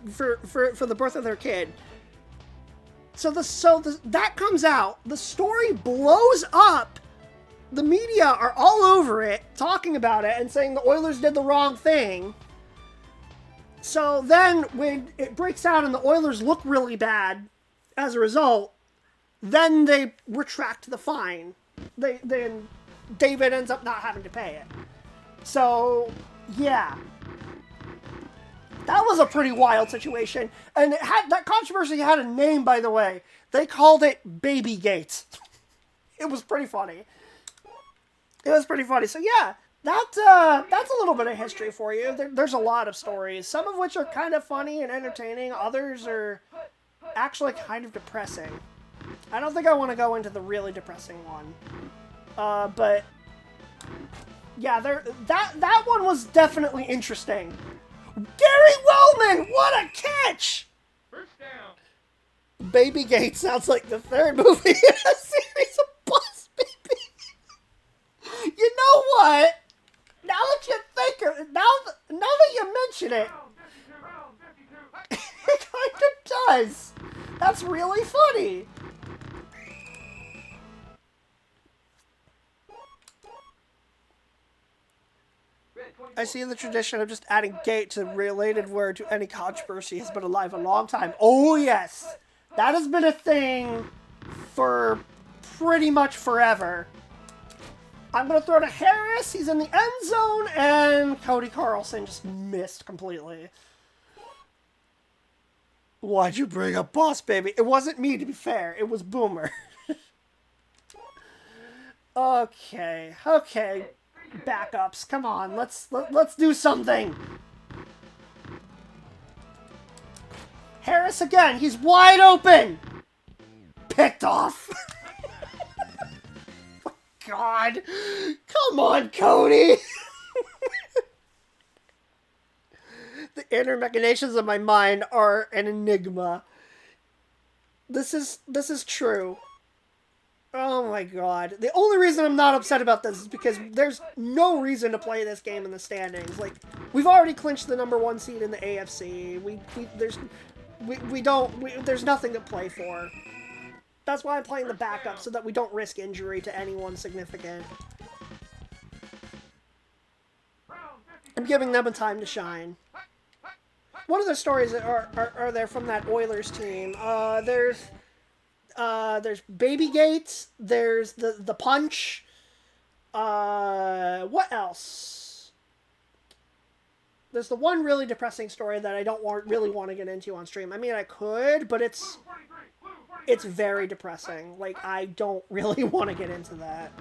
for the birth of their kid. That comes out. The story blows up. The media are all over it, talking about it and saying the Oilers did the wrong thing. So then when it breaks out and the Oilers look really bad as a result, then they retract the fine. Then David ends up not having to pay it. So, yeah. That was a pretty wild situation. And that controversy had a name, by the way. They called it Babygate. It was pretty funny. It was pretty funny. So yeah, that's a little bit of history for you. There's a lot of stories, some of which are kind of funny and entertaining. Others are actually kind of depressing. I don't think I want to go into the really depressing one. But yeah, that one was definitely interesting. Gary Wellman, what a catch! First down. Babygate sounds like the third movie in a series of Boss Baby. You know what? Now that you think of it, now that you mention it, Round 52. it kind of does. That's really funny. I see the tradition of just adding gate to the related word to any controversy has been alive a long time. Oh, yes. That has been a thing for pretty much forever. I'm going to throw to Harris. He's in the end zone. And Cody Carlson just missed completely. Why'd you bring up Boss Baby? It wasn't me, to be fair. It was Boomer. Okay. Backups. Come on. Let's do something. Harris again. He's wide open. Picked off. God. Come on, Cody. The inner machinations of my mind are an enigma. This is true. Oh my god. The only reason I'm not upset about this is because there's no reason to play this game in the standings. Like, we've already clinched the number 1 seed in the AFC. There's nothing to play for. That's why I'm playing the backup, so that we don't risk injury to anyone significant. I'm giving them a time to shine. What other stories are there from that Oilers team? There's Babygate. There's the punch. What else? There's the one really depressing story that I don't really want to get into on stream. I mean, I could, but it's very depressing. Like, I don't really want to get into that.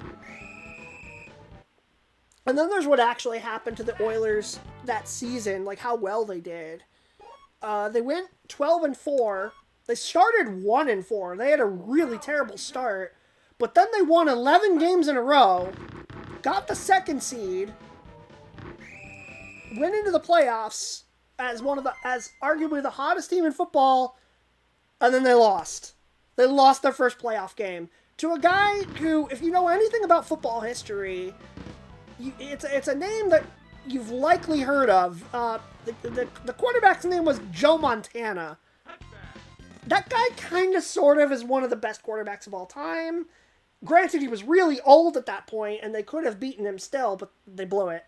And then there's what actually happened to the Oilers that season, like how well they did. They went 12-4. They started 1-4. They had a really terrible start, but then they won 11 games in a row, got the 2nd seed, went into the playoffs as arguably the hottest team in football, and then they lost. They lost their first playoff game to a guy who, if you know anything about football history, it's a name that you've likely heard of. The quarterback's name was Joe Montana. That guy kind of sort of is one of the best quarterbacks of all time. Granted, he was really old at that point, and they could have beaten him still, but they blew it.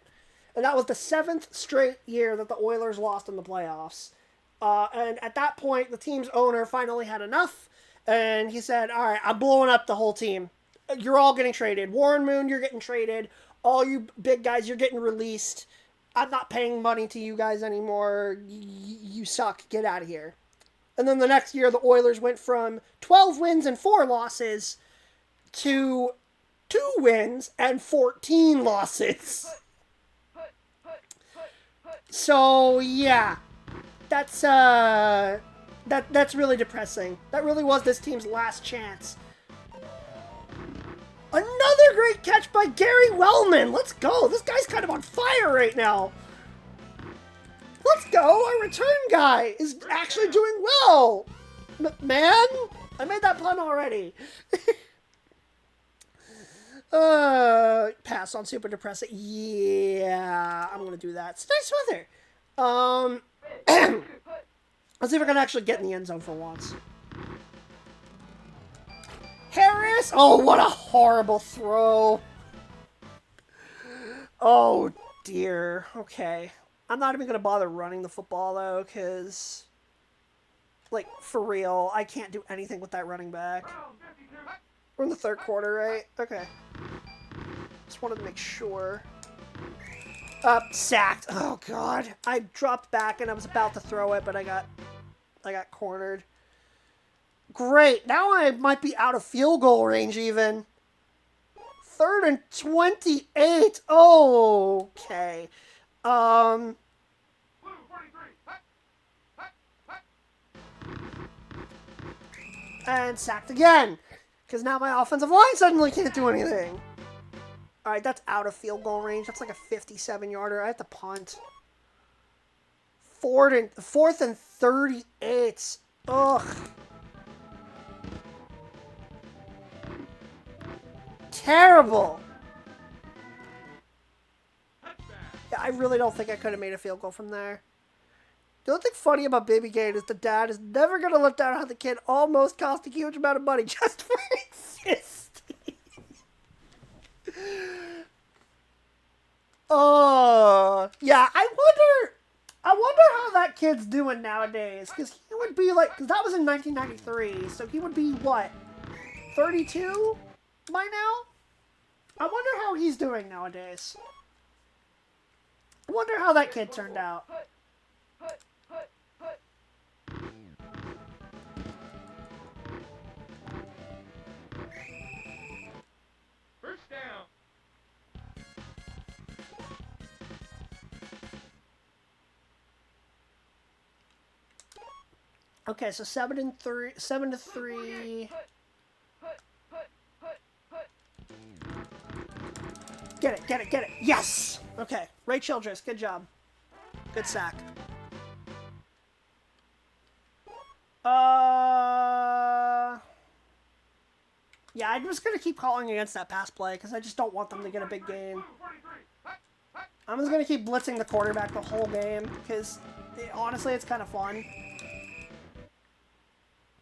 And that was the 7th straight year that the Oilers lost in the playoffs. And at that point, the team's owner finally had enough. And he said, all right, I'm blowing up the whole team. You're all getting traded. Warren Moon, you're getting traded. All you big guys, you're getting released. I'm not paying money to you guys anymore. You suck. Get out of here. And then the next year, the Oilers went from 12 wins and 4 losses to 2 wins and 14 losses. So, yeah. That's really depressing. That really was this team's last chance. Another great catch by Gary Wellman. Let's go. This guy's kind of on fire right now. Let's go. Our return guy is actually doing well. Man, I made that pun already. Pass on super depressing. Yeah, I'm going to do that. It's nice weather. Let's see if I can actually get in the end zone for once. Harris! Oh, what a horrible throw. Oh, dear. Okay. I'm not even going to bother running the football, though, because, like, for real, I can't do anything with that running back. We're in the 3rd quarter, right? Okay. Just wanted to make sure. Sacked. Oh, God. I dropped back, and I was about to throw it, but I got cornered. Great. Now I might be out of field goal range, even. 3rd and 28. Oh, okay. And sacked again. Because now my offensive line suddenly can't do anything. Alright, that's out of field goal range. That's like a 57-yarder. I have to punt. 4th and 38. Ugh. Terrible. Yeah, I really don't think I could have made a field goal from there. The only thing funny about Baby Gate is the dad is never going to let down how the kid almost cost a huge amount of money just for insisting. Oh, yeah, I wonder how that kid's doing nowadays, because he would be like, because that was in 1993, so he would be, what, 32 by now? I wonder how he's doing nowadays. I wonder how that kid turned out. First down. Okay, so 7-3. Get it. Yes! Okay, Ray Childress, good job. Good sack. Yeah, I'm just going to keep calling against that pass play because I just don't want them to get a big gain. I'm just going to keep blitzing the quarterback the whole game because, honestly, it's kind of fun.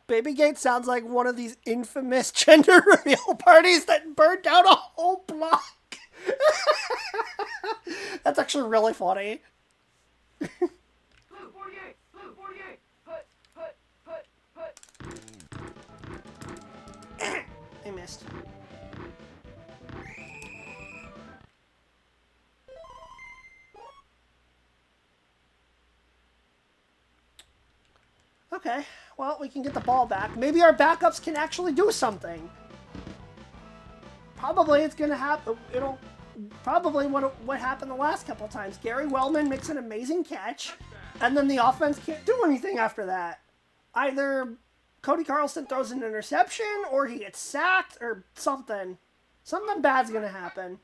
Babygate sounds like one of these infamous gender reveal parties that burned down a whole block. That's actually really funny. Blue 48. Blue 48. Put. I missed. Okay, well, we can get the ball back. Maybe our backups can actually do something. Probably it's going to happen. It'll probably what happened the last couple times. Gary Wellman makes an amazing catch, and then the offense can't do anything after that. Either Cody Carlson throws an interception, or he gets sacked, or something. Something bad's going to happen.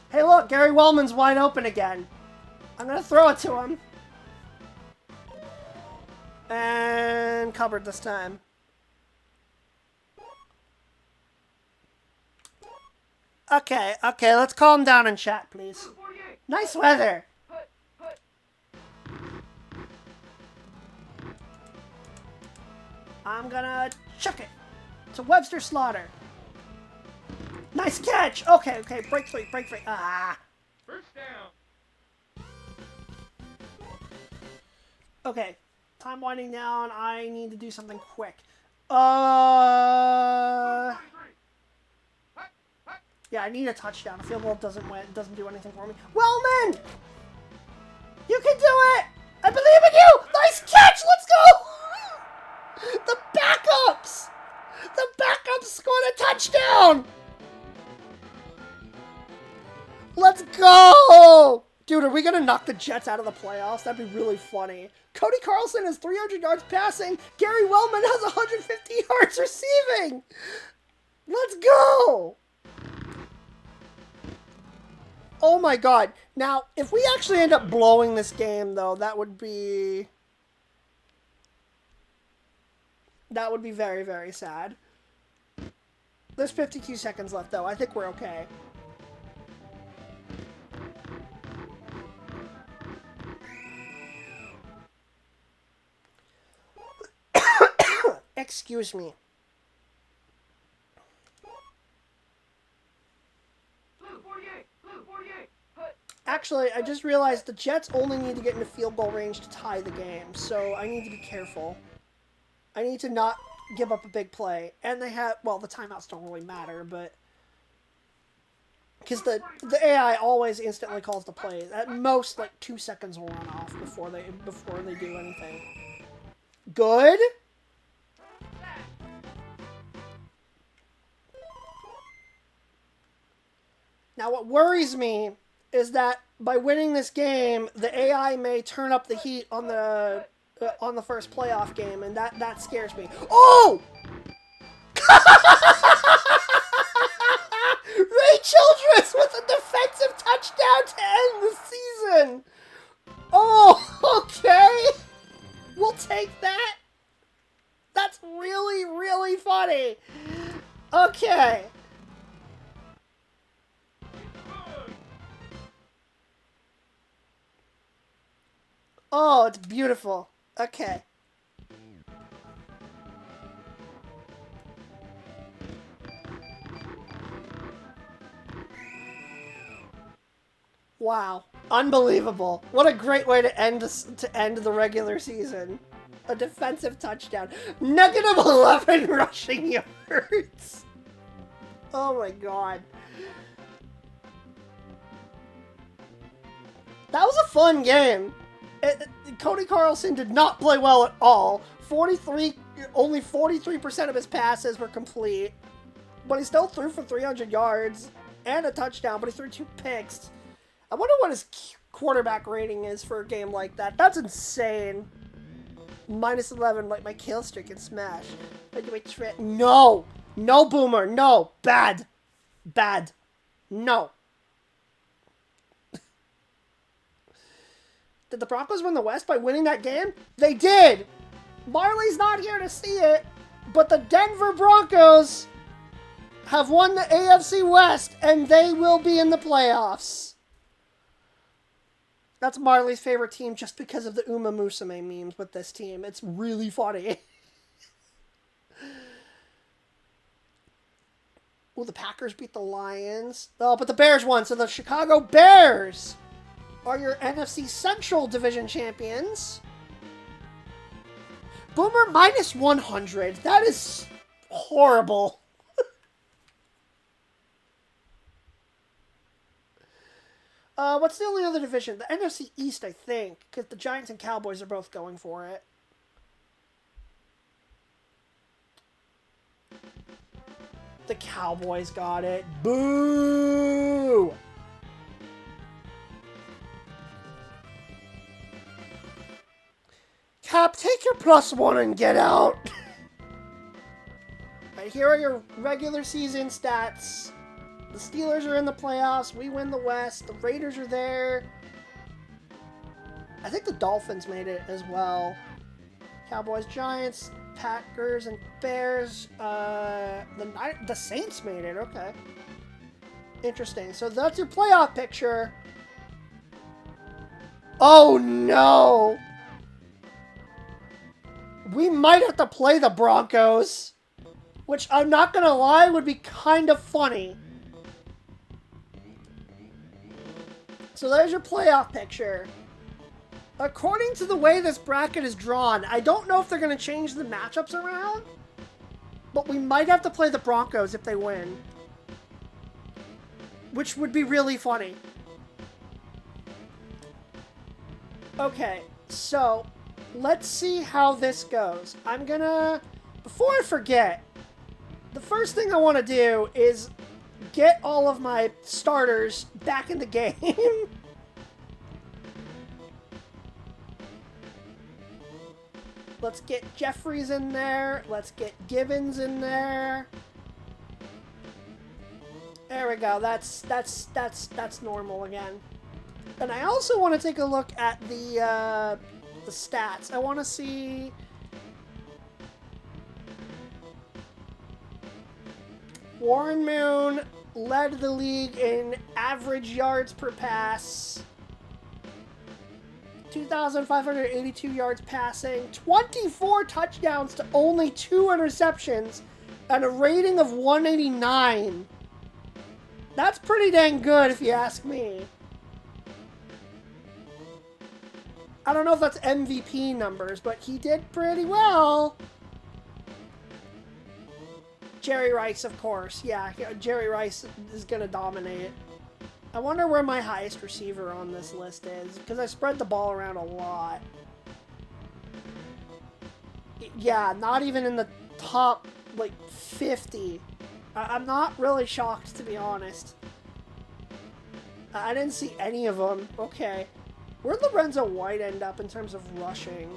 Hey, look, Gary Wellman's wide open again. I'm going to throw it to him. And covered this time. Okay, let's calm down and chat, please. Nice weather. I'm gonna chuck it to Webster Slaughter. Nice catch. Okay, okay. Break free, break free. Ah. First down. Okay. Time winding down. I need to do something quick. Blue 43. Hut, hut. Yeah, I need a touchdown. A field goal doesn't do anything for me. Wellman! You can do it! I believe in you! Nice catch! Let's go! The backups! The backups scored a touchdown! Let's go! Dude, are we gonna knock the Jets out of the playoffs? That'd be really funny. Cody Carlson has 300 yards passing. Gary Wellman has 150 yards receiving. Let's go! Oh my god. Now, if we actually end up blowing this game, though, that would be very, very sad. There's 52 seconds left, though. I think we're okay. Excuse me. Blue 48. Blue 48. Hut. Actually, I just realized the Jets only need to get into field goal range to tie the game, so I need to be careful. I need to not give up a big play. And they have, well, the timeouts don't really matter, but because the AI always instantly calls the play. At most, like 2 seconds will run off before they do anything. Good. Now, what worries me is that by winning this game, the AI may turn up the heat on the first playoff game, and that scares me. Oh! Ray Childress with a defensive touchdown to end the season. Oh, okay. We'll take that. That's really, really funny. Okay. Oh, it's beautiful. Okay. Wow. Unbelievable. What a great way to end the regular season. A defensive touchdown. Negative 11 rushing yards. Oh my god. That was a fun game. Cody Carlson did not play well at all. Only 43% of his passes were complete. But he still threw for 300 yards and a touchdown, but he threw 2 picks. I wonder what his quarterback rating is for a game like that. That's insane. Minus 11, like my kill streak in Smash. No! No, Boomer! No! Bad! Bad! No! Did the Broncos win the West by winning that game? They did! Marley's not here to see it, but the Denver Broncos have won the AFC West, and they will be in the playoffs. That's Marley's favorite team just because of the Uma Musume memes with this team. It's really funny. Well, the Packers beat the Lions. Oh, but the Bears won, so the Chicago Bears are your NFC Central Division champions. Boomer minus 100. That is horrible. What's the only other division? The NFC East, I think, because the Giants and Cowboys are both going for it. The Cowboys got it. Boo! Cap, take your +1 and get out. Right, here are your regular season stats. The Steelers are in the playoffs. We win the West. The Raiders are there. I think the Dolphins made it as well. Cowboys, Giants, Packers, and Bears. The Saints made it. Okay. Interesting. So that's your playoff picture. Oh, no. We might have to play the Broncos. Which, I'm not going to lie, would be kind of funny. So there's your playoff picture. According to the way this bracket is drawn, I don't know if they're going to change the matchups around, but we might have to play the Broncos if they win, which would be really funny. Okay, so let's see how this goes. I'm gonna, before I forget, the first thing I want to do is get all of my starters back in the game. Let's get Jeffries in there. Let's get Gibbons in there. There we go. That's normal again. And I also want to take a look at the stats. I want to see. Warren Moon led the league in average yards per pass. 2,582 yards passing, 24 touchdowns to only 2 interceptions, and a rating of 189. That's pretty dang good if you ask me. I don't know if that's MVP numbers, but he did pretty well. Jerry Rice, of course. Yeah, Jerry Rice is going to dominate. I wonder where my highest receiver on this list is, because I spread the ball around a lot. Yeah, not even in the top, 50. I'm not really shocked, to be honest. I didn't see any of them. Okay. Where'd Lorenzo White end up in terms of rushing?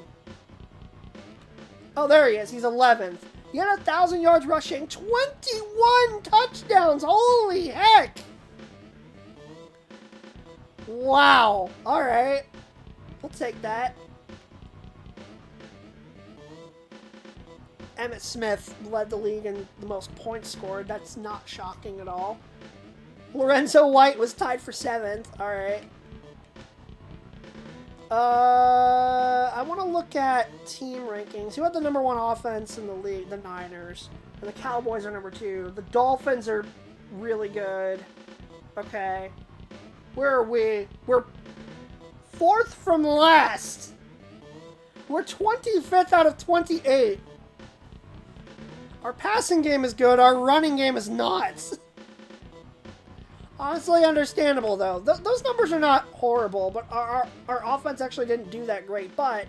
Oh, there he is. He's 11th. He had 1,000 yards rushing. 21 touchdowns. Holy heck. Wow. All right. We'll take that. Emmitt Smith led the league in the most points scored. That's not shocking at all. Lorenzo White was tied for 7th. All right. I want to look at team rankings. Who had the number 1 offense in the league? The Niners. And the Cowboys are number 2. The Dolphins are really good. Okay. Where are we? We're 4th from last. We're 25th out of 28. Our passing game is good. Our running game is not. Honestly understandable, though. Those numbers are not horrible, but our offense actually didn't do that great. But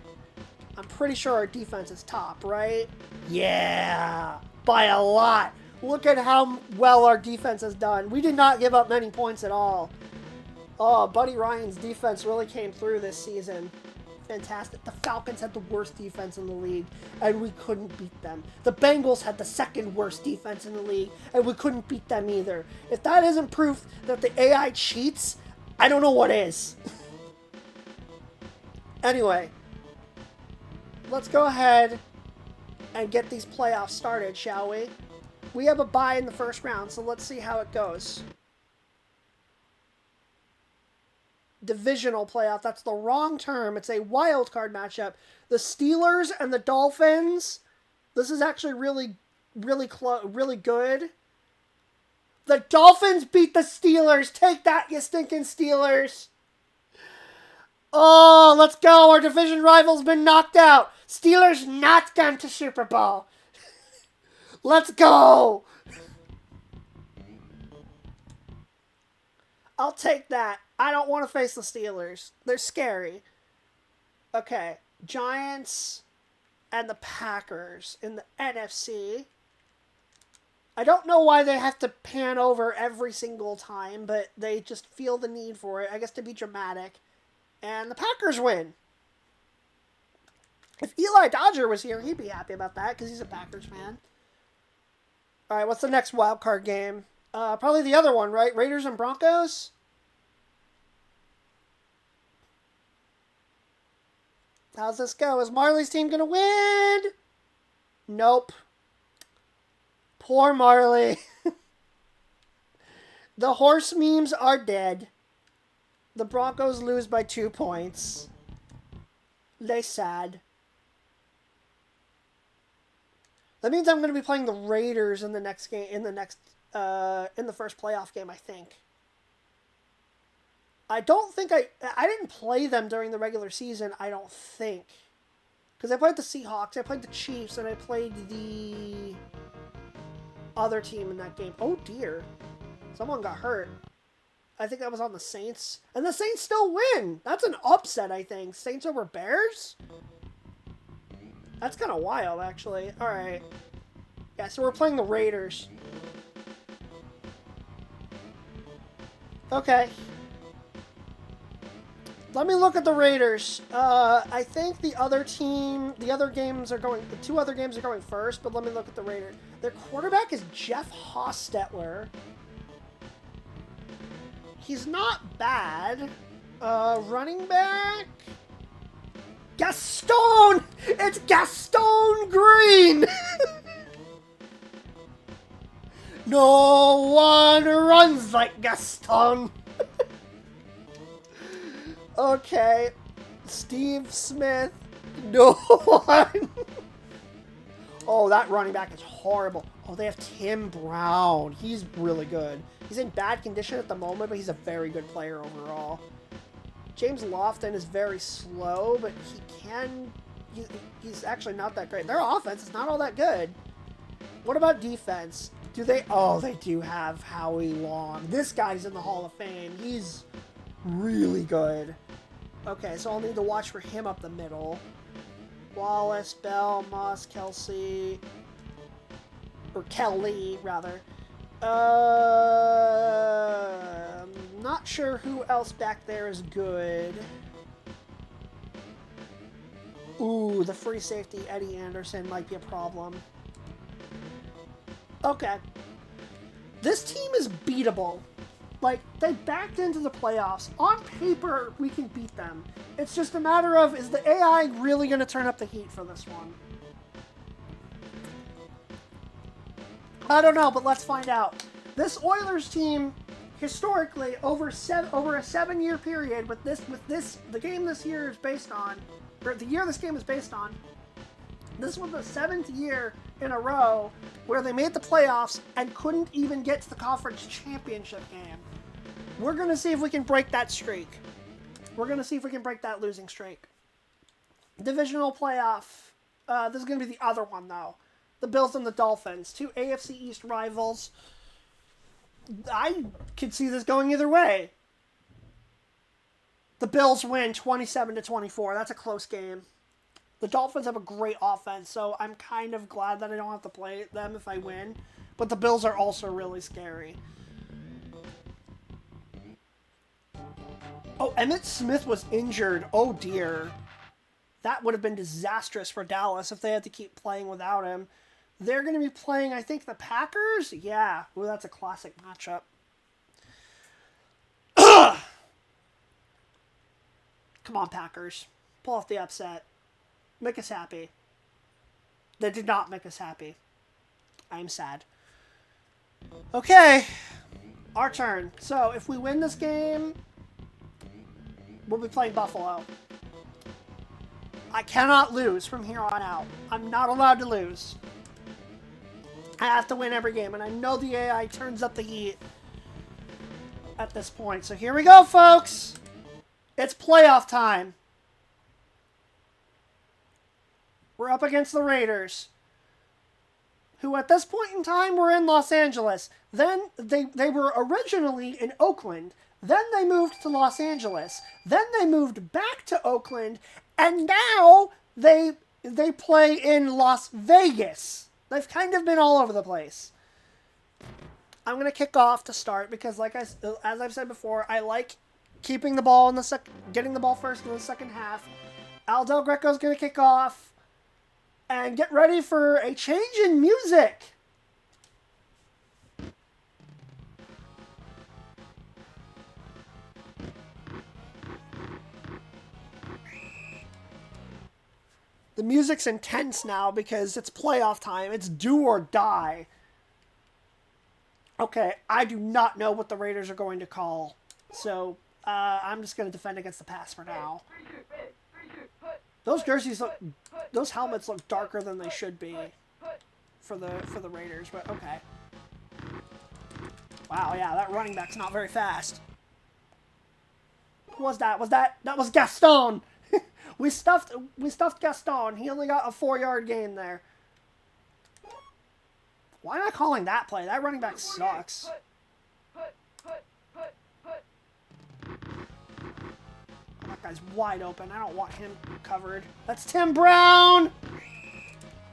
I'm pretty sure our defense is top, right? Yeah, by a lot. Look at how well our defense has done. We did not give up many points at all. Oh, Buddy Ryan's defense really came through this season. Fantastic. The Falcons had the worst defense in the league, and we couldn't beat them. The Bengals had the 2nd worst defense in the league, and we couldn't beat them either. If that isn't proof that the AI cheats, I don't know what is. Anyway, let's go ahead and get these playoffs started, shall we? We have a bye in the first round, so let's see how it goes. Divisional playoff. That's the wrong term. It's a wild card matchup. The Steelers and the Dolphins. This is actually really good. The Dolphins beat the Steelers. Take that, you stinking Steelers. Oh, let's go. Our division rival's been knocked out. Steelers not gone to Super Bowl. Let's go. I'll take that. I don't want to face the Steelers. They're scary. Okay. Giants and the Packers in the NFC. I don't know why they have to pan over every single time, but they just feel the need for it, I guess, to be dramatic. And the Packers win. If Eli Dodger was here, he'd be happy about that because he's a Packers fan. All right, what's the next wild card game? Probably the other one, right? Raiders and Broncos? How's this go? Is Marley's team going to win? Nope. Poor Marley. The horse memes are dead. The Broncos lose by 2 points. They sad. That means I'm going to be playing the Raiders in the next game, in the first playoff game, I think. I don't think I didn't play them during the regular season, I don't think. Because I played the Seahawks, I played the Chiefs, and I played the other team in that game. Oh dear. Someone got hurt. I think that was on the Saints. And the Saints still win! That's an upset, I think. Saints over Bears? That's kind of wild, actually. Alright. Yeah, so we're playing the Raiders. Okay. Let me look at the Raiders. I think the other team, the two other games are going first, but let me look at the Raiders. Their quarterback is Jeff Hostetler. He's not bad. Running back? Gaston! It's Gaston Green! No one runs like Gaston! Okay. Steve Smith. No one. Oh, that running back is horrible. Oh, they have Tim Brown. He's really good. He's in bad condition at the moment, but he's a very good player overall. James Lofton is very slow, but he's actually not that great. Their offense is not all that good. What about defense? Oh, they do have Howie Long. This guy's in the Hall of Fame. He's really good. Okay, so I'll need to watch for him up the middle. Wallace, Bell, Moss, Kelsey. Or Kelly, rather. I'm not sure who else back there is good. Ooh, the free safety, Eddie Anderson, might be a problem. Okay. This team is beatable. Like, they backed into the playoffs. On paper, we can beat them. It's just a matter of, is the AI really going to turn up the heat for this one? I don't know, but let's find out. This Oilers team, historically, over a 7-year period, the game this year is based on, or the year this game is based on, this was the 7th year in a row where they made the playoffs and couldn't even get to the conference championship game. We're going to see if we can break that streak. We're going to see if we can break that losing streak. Divisional playoff. This is going to be the other one, though. The Bills and the Dolphins. Two AFC East rivals. I could see this going either way. The Bills win 27-24. That's a close game. The Dolphins have a great offense, so I'm kind of glad that I don't have to play them if I win. But the Bills are also really scary. Oh, Emmitt Smith was injured. Oh, dear. That would have been disastrous for Dallas if they had to keep playing without him. They're going to be playing, I think, the Packers? Yeah. Ooh, that's a classic matchup. Come on, Packers. Pull off the upset. Make us happy. They did not make us happy. I'm sad. Okay. Our turn. So, if we win this game, we'll be playing Buffalo. I cannot lose from here on out. I'm not allowed to lose. I have to win every game, and I know the AI turns up the heat at this point. So here we go, folks. It's playoff time. We're up against the Raiders, who at this point in time were in Los Angeles. Then they were originally in Oakland. Then they moved to Los Angeles. Then they moved back to Oakland. And now they play in Las Vegas. They've kind of been all over the place. I'm going to kick off to start because, as I've said before, I like keeping the ball in getting the ball first in the second half. Al Del Greco's going to kick off. And get ready for a change in music. The music's intense now because it's playoff time. It's do or die. Okay, I do not know what the Raiders are going to call. So, I'm just going to defend against the pass for now. Those those helmets look darker than they should be for the Raiders, but okay. Wow, yeah, that running back's not very fast. Who was that? That was Gaston. we stuffed Gaston. He only got a 4-yard gain there. Why am I calling that play? That running back sucks. That guy's wide open. I don't want him covered. That's Tim Brown!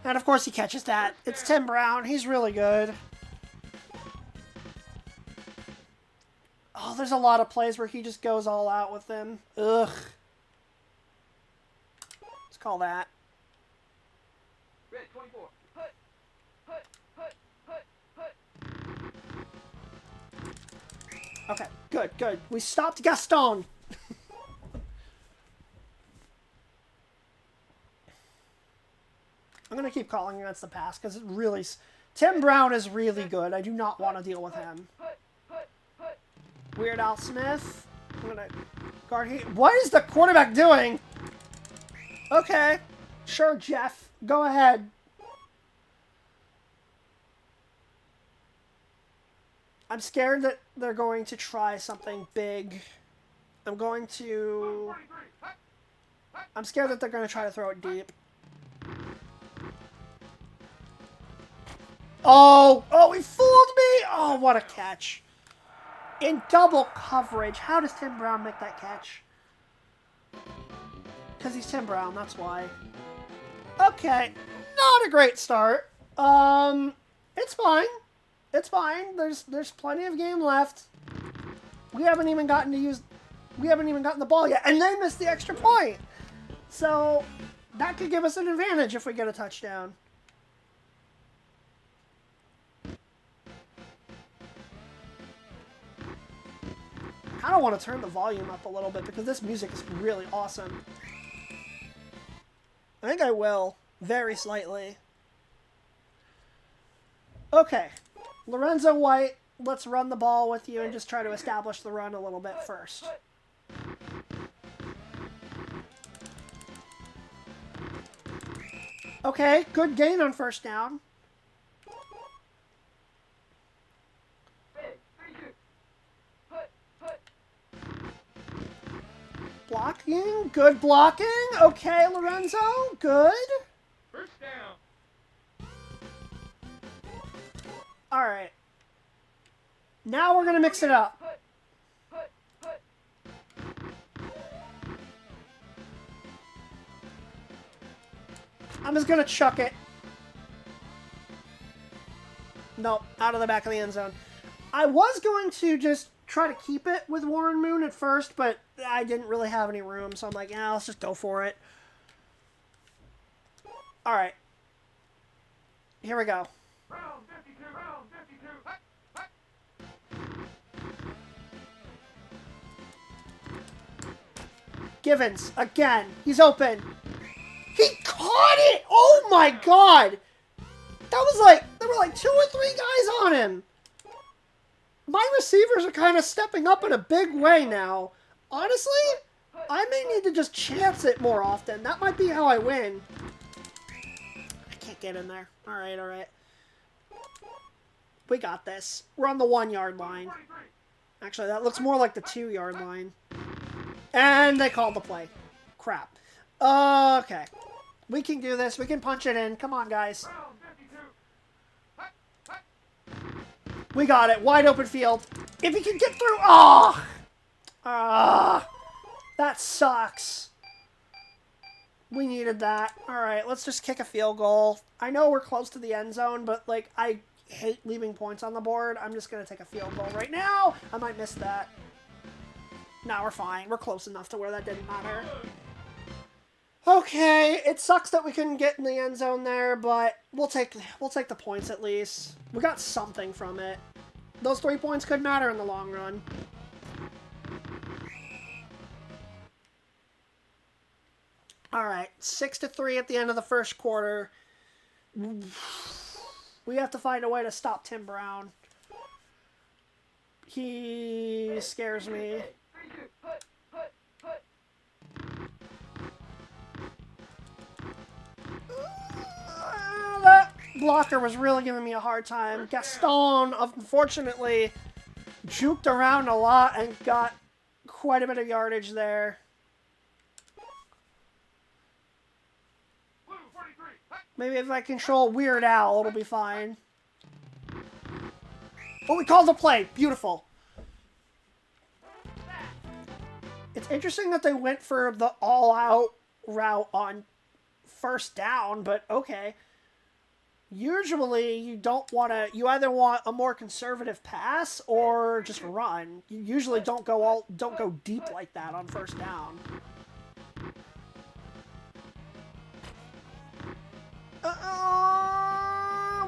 And of course he catches that. It's Tim Brown. He's really good. Oh, there's a lot of plays where he just goes all out with them. Ugh. Let's call that. Red 24. Okay, good, good. We stopped Gaston. I'm going to keep calling against the pass because it really... Tim Brown is really good. I do not want to deal with him. Weird Al Smith. I'm going to guard here. What is the quarterback doing? Okay. Sure, Jeff. Go ahead. I'm scared that they're going to try something big. I'm scared that they're going to try to throw it deep. Oh, he fooled me. Oh, what a catch. In double coverage. How does Tim Brown make that catch? Because he's Tim Brown, that's why. Okay, not a great start. It's fine. It's fine. There's plenty of game left. We haven't even gotten the ball yet, and they missed the extra point. So that could give us an advantage if we get a touchdown. I kind of want to turn the volume up a little bit because this music is really awesome. I think I will, very slightly. Okay, Lorenzo White, let's run the ball with you and just try to establish the run a little bit first. Okay, good gain on first down. Blocking, good blocking. Okay, Lorenzo, good. First down. All right. Now we're going to mix it up. I'm just going to chuck it. Nope, out of the back of the end zone. I was going to just try to keep it with Warren Moon at first, but I didn't really have any room, so I'm like, yeah, let's just go for it. All right. Here we go. Round 52. Round 52. Givens, again. He's open. He caught it! Oh my god! That was like, there were like 2 or 3 guys on him. My receivers are kind of stepping up in a big way now. Honestly, I may need to just chance it more often. That might be how I win. I can't get in there. All right, all right. We got this. We're on the 1-yard line. Actually, that looks more like the 2-yard line. And they called the play. Crap. Okay. We can do this. We can punch it in. Come on, guys. Round 52. We got it. Wide open field. If he can get through. Oh! That sucks. We needed that. All right, let's just kick a field goal. I know we're close to the end zone, but, like, I hate leaving points on the board. I'm just going to take a field goal right now. I might miss that. No, we're fine. We're close enough to where that didn't matter. Okay, it sucks that we couldn't get in the end zone there, but we'll take the points at least. We got something from it. Those 3 points could matter in the long run. All right, 6-3 at the end of the first quarter. We have to find a way to stop Tim Brown. He scares me. That blocker was really giving me a hard time. Gaston, unfortunately, juked around a lot and got quite a bit of yardage there. Blue 43. Hut. Maybe if I control Weird Al, it'll be fine. Oh, we called the play. Beautiful. It's interesting that they went for the all-out route on first down, but okay. Usually, you don't want to. You either want a more conservative pass or just run. You usually don't go deep like that on first down.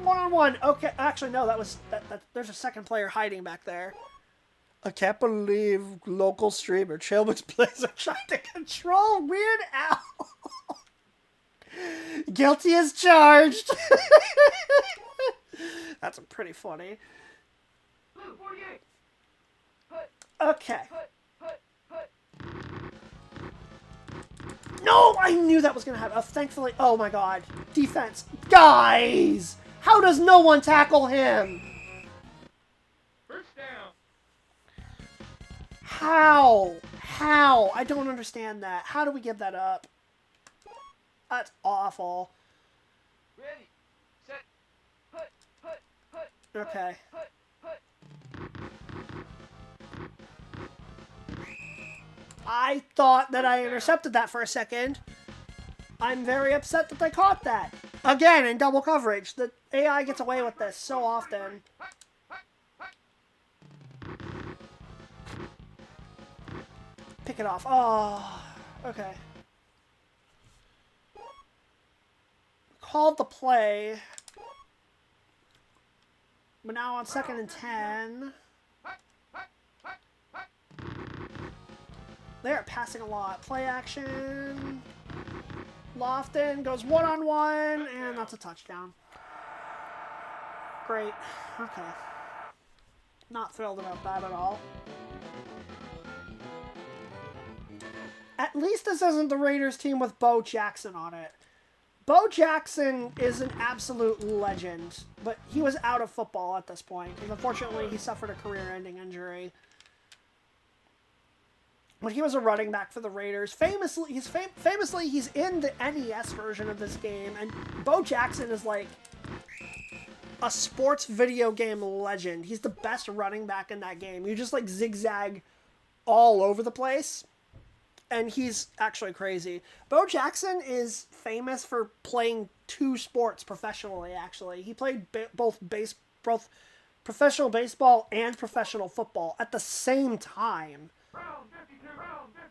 One-on-one. Okay, actually no. That was that. There's a second player hiding back there. I can't believe local streamer Chillman's plays are trying to control Weird Al. Guilty as charged. That's pretty funny. Blue 48. Okay. No, I knew that was going to happen. Thankfully, oh my god. Defense. Guys! How does no one tackle him? First down. How? How? I don't understand that. How do we give that up? That's awful. Ready. Set. Put. Okay. I thought that I intercepted that for a second. I'm very upset that they caught that. Again, in double coverage. The AI gets away with this so often. Pick it off. Oh, okay. Called the play. But now on 2nd and 10. They're passing a lot. Play action. Lofton goes one-on-one, and that's a touchdown. Great. Okay. Not thrilled about that at all. At least this isn't the Raiders team with Bo Jackson on it. Bo Jackson is an absolute legend, but he was out of football at this point. And unfortunately, he suffered a career-ending injury. But he was a running back for the Raiders. Famously, he's in the NES version of this game, and Bo Jackson is like a sports video game legend. He's the best running back in that game. You just like zigzag all over the place, and he's actually crazy. Bo Jackson is famous for playing 2 sports professionally, actually. He played both professional baseball and professional football at the same time. Round 52. Round 52.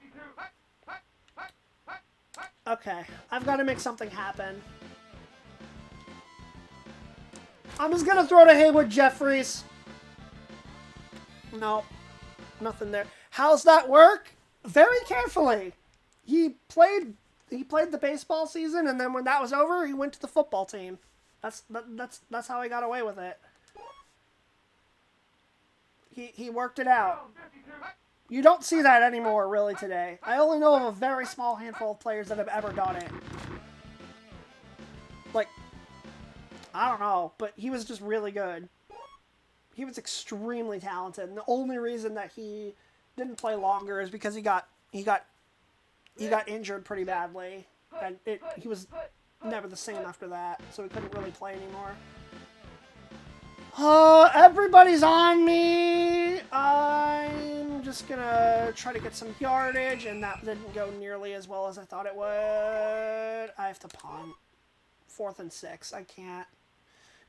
Okay, I've got to make something happen. I'm just going to throw to Haywood Jeffries. No, nothing there. How's that work? Very carefully. He played the baseball season, and then when that was over, he went to the football team. That's how he got away with it. He worked it out. Round 52. You don't see that anymore, really, today. I only know of a very small handful of players that have ever done it. Like, I don't know, but he was just really good. He was extremely talented, and the only reason that he didn't play longer is because he got injured pretty badly, and he was never the same after that, so he couldn't really play anymore. Everybody's on me. I'm just gonna try to get some yardage, and that didn't go nearly as well as I thought it would. I have to punt. 4th and 6. I can't.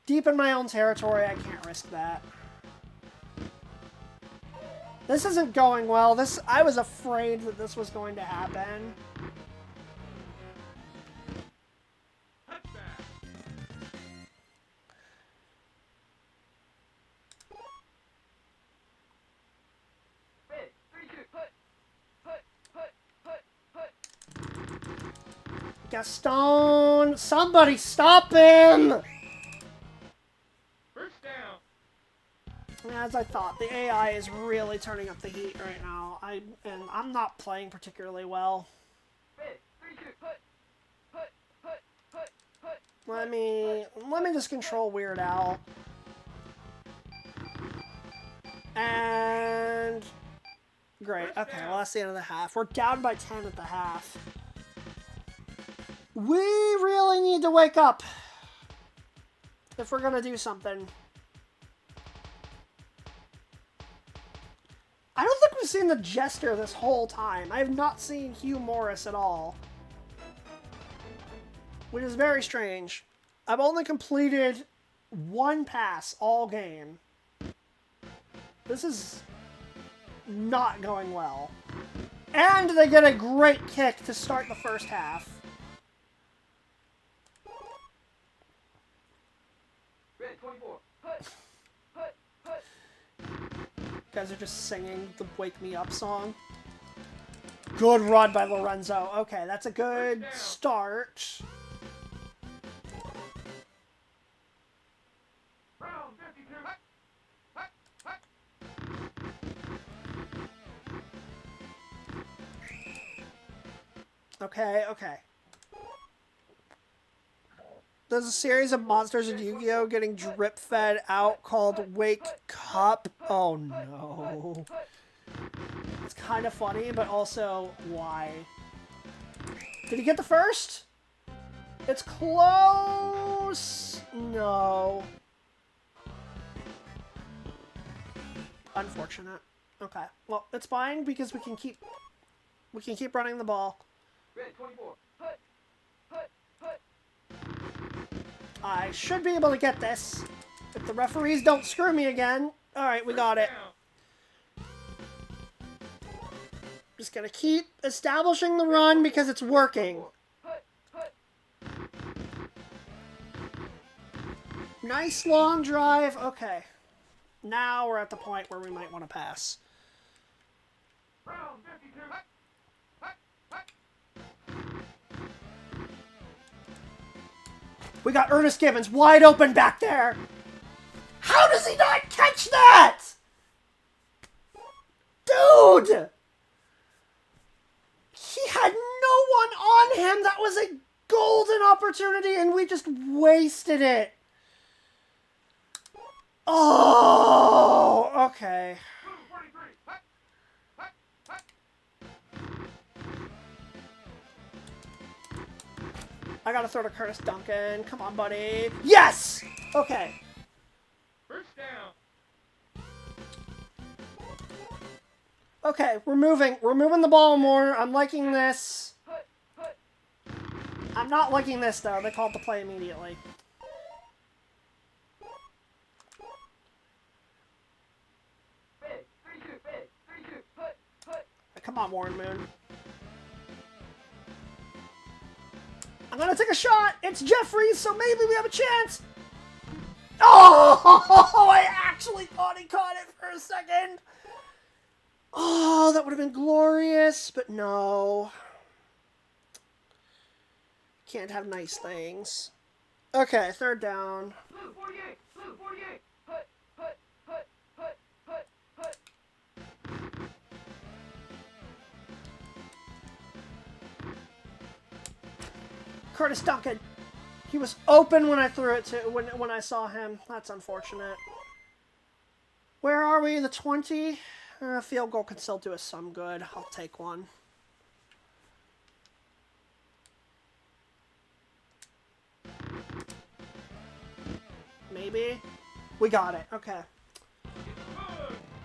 Deep in my own territory, I can't risk that. This isn't going well. I was afraid that this was going to happen. Gaston! Somebody stop him! First down. As I thought, the AI is really turning up the heat right now. I'm not playing particularly well. Let me just control Weird Al. And Great. Okay, well, that's the end of the half. We're down by 10 at the half. We really need to wake up if we're going to do something. I don't think we've seen the Jester this whole time. I have not seen Hugh Morris at all. Which is very strange. I've only completed one pass all game. This is not going well. And they get a great kick to start the first half. Red 24. You guys are just singing the Wake Me Up song. Good run by Lorenzo. Okay, that's a good start. Round 52. Okay, okay. There's a series of monsters in Yu-Gi-Oh! Getting drip-fed out called Wake Cup. Oh no. It's kind of funny, but also, why? Did he get the first? It's close! No. Unfortunate. Okay. Well, it's fine because we can keep running the ball. Red 24. I should be able to get this. If the referees don't screw me again. Alright, we got it. Just gonna keep establishing the run because it's working. Nice long drive. Okay. Now we're at the point where we might want to pass. Round 52. We got Ernest Gibbons wide open back there. How does he not catch that? Dude! He had no one on him. That was a golden opportunity and we just wasted it. Oh, okay. Blue 43. I gotta throw to Curtis Duncan. Come on, buddy. Yes! Okay. First down. Okay, we're moving. We're moving the ball more. I'm liking this. I'm not liking this, though. They called the play immediately. Big. 32. Big. 32. Come on, Warren Moon. I'm gonna take a shot. It's Jeffries, so maybe we have a chance. Oh! I actually thought he caught it for a second. Oh, that would have been glorious, but no. Can't have nice things. Okay, third down. Blue 48. Blue 48. Curtis Duncan. He was open when I threw it to when I saw him. That's unfortunate. Where are we? The 20? Field goal can still do us some good. I'll take one. Maybe? We got it. Okay.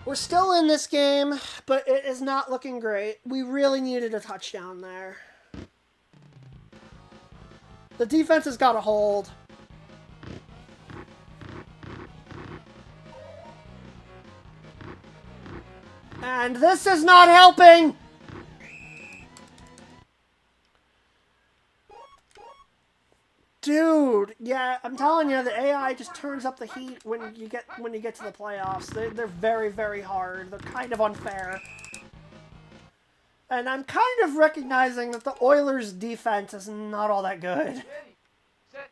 We're still in this game, but it is not looking great. We really needed a touchdown there. The defense has got a hold. And this is not helping! Dude, yeah, I'm telling you, the AI just turns up the heat when you get to the playoffs. They're very, very hard. They're kind of unfair. And I'm kind of recognizing that the Oilers' defense is not all that good. Ready. Set.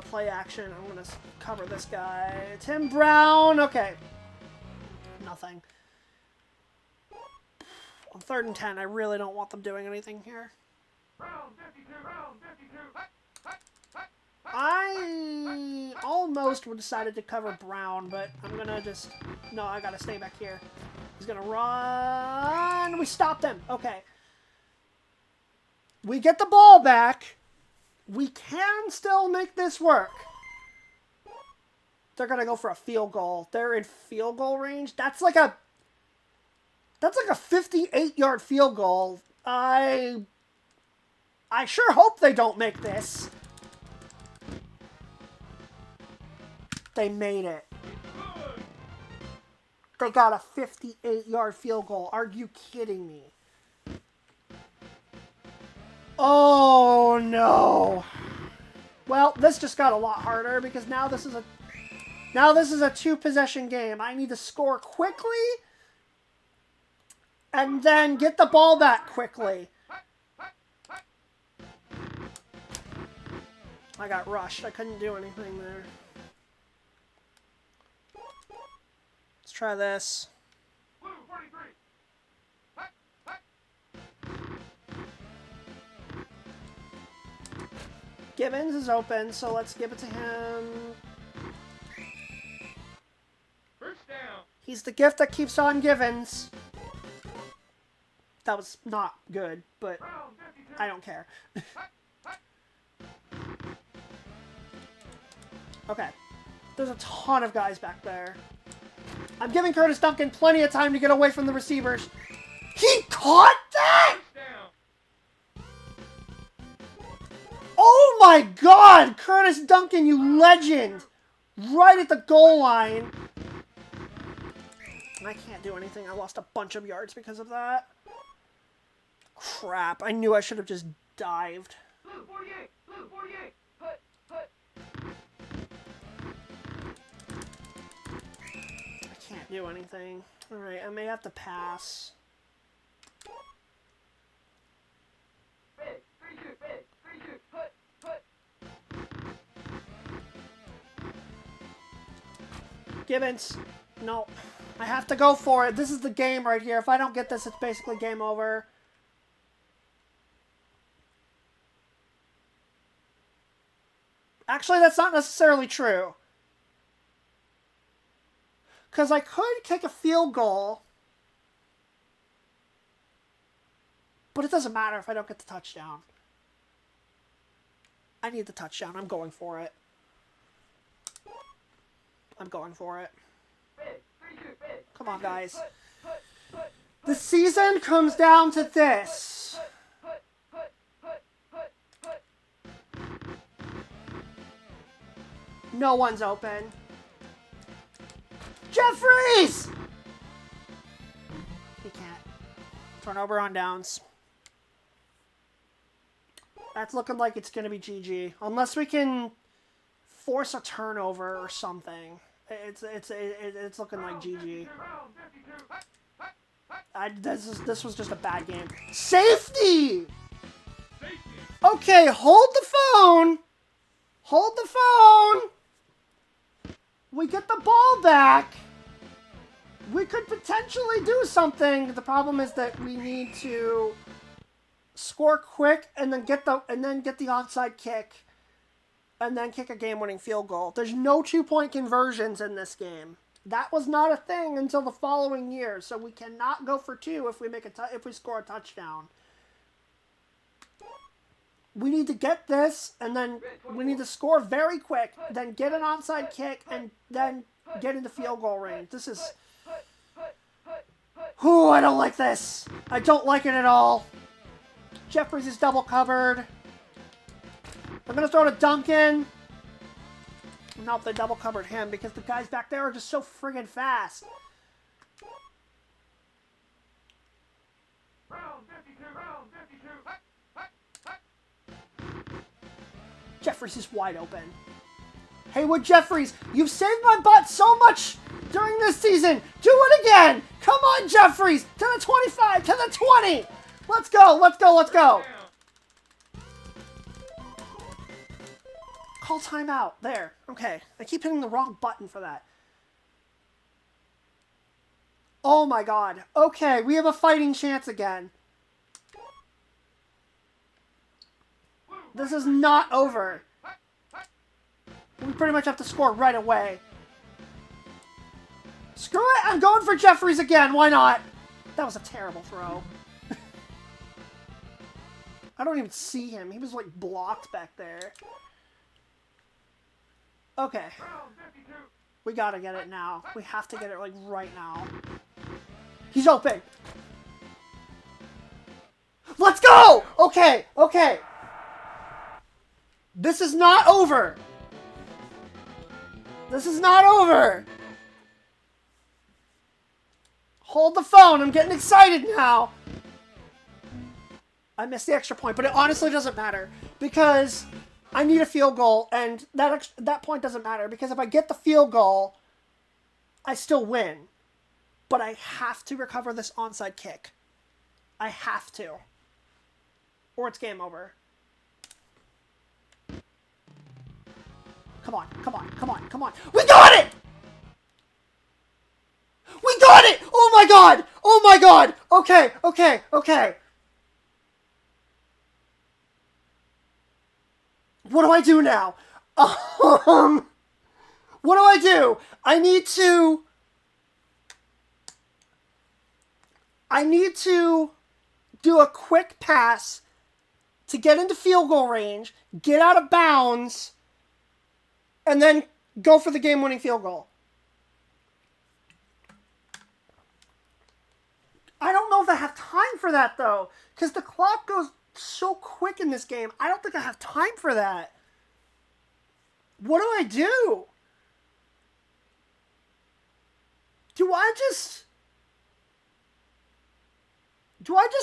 Play action. I'm gonna cover this guy. Tim Brown. Okay. Nothing. On 3rd and 10, I really don't want them doing anything here. Round 52. Round 52. I almost Ghost decided to cover Brown, but I'm gonna just... No, I gotta stay back here. He's gonna run. We stopped him. Okay. We get the ball back. We can still make this work. They're gonna go for a field goal. They're in field goal range. That's like a 58-yard field goal. I sure hope they don't make this. They made it. They got a 58-yard field goal. Are you kidding me? Oh, no. Well, this just got a lot harder because now this is a two-possession game. I need to score quickly and then get the ball back quickly. I got rushed. I couldn't do anything there. Let's try this. Blue 43. Gibbons is open, so let's give it to him. First down. He's the gift that keeps on givens. That was not good, but Brown 52. I don't care. Okay. There's a ton of guys back there. I'm giving Curtis Duncan plenty of time to get away from the receivers. He caught that! First down. Oh my god! Curtis Duncan, you legend! Right at the goal line. I can't do anything. I lost a bunch of yards because of that. Crap. I knew I should have just dived. Blue 48. Blue 48. Put. I can't do anything. Alright, I may have to pass. Big. 3-2. Big. 3-2. Put. Gibbons. No. I have to go for it. This is the game right here. If I don't get this, it's basically game over. Actually, that's not necessarily true. Because I could kick a field goal. But it doesn't matter if I don't get the touchdown. I need the touchdown. I'm going for it. I'm going for it. Big. 3-2. Big. Come on, guys. Put. The season comes down to this. Put. No one's open. Jeffries! He can't. Turnover on downs. That's looking like it's going to be GG. Unless we can force a turnover or something. It's looking like GG. This was just a bad game. Safety! Okay, hold the phone. Hold the phone. We get the ball back. We could potentially do something. The problem is that we need to score quick and then get the onside kick and then kick a game-winning field goal. There's no 2-point conversions in this game. That was not a thing until the following year, so we cannot go for 2 if we if we score a touchdown. We need to get this, and then we need to score very quick, then get an onside kick, and then get into field goal range. This is... Ooh, I don't like this. I don't like it at all. Jeffries is double covered. I'm going to throw to Duncan. Nope, they double covered him because the guys back there are just so friggin' fast. Brown 52. Brown 52. Jeffries is wide open. Haywood Jeffries, you've saved my butt so much during this season. Do it again. Come on, Jeffries. To the 25, to the 20. Let's go, let's go, let's go. Call timeout. There. Okay. I keep hitting the wrong button for that. Oh my god. Okay, we have a fighting chance again. This is not over. We pretty much have to score right away. Screw it! I'm going for Jeffries again. Why not? That was a terrible throw. I don't even see him. He was like blocked back there. Okay. We gotta get it now. We have to get it like right now. He's open. Let's go! Okay, okay. This is not over. This is not over. Hold the phone. I'm getting excited now. I missed the extra point, but it honestly doesn't matter because I need a field goal, and that point doesn't matter because if I get the field goal, I still win. But I have to recover this onside kick. I have to. Or it's game over. Come on, come on, come on, come on. We got it! We got it! Oh my god! Oh my god! Okay, okay, okay. What do I do now? What do I do? I need to do a quick pass to get into field goal range, get out of bounds, and then go for the game-winning field goal. I don't know if I have time for that, though, because the clock goes so quick in this game. I don't think I have time for that. What do I do? Do I just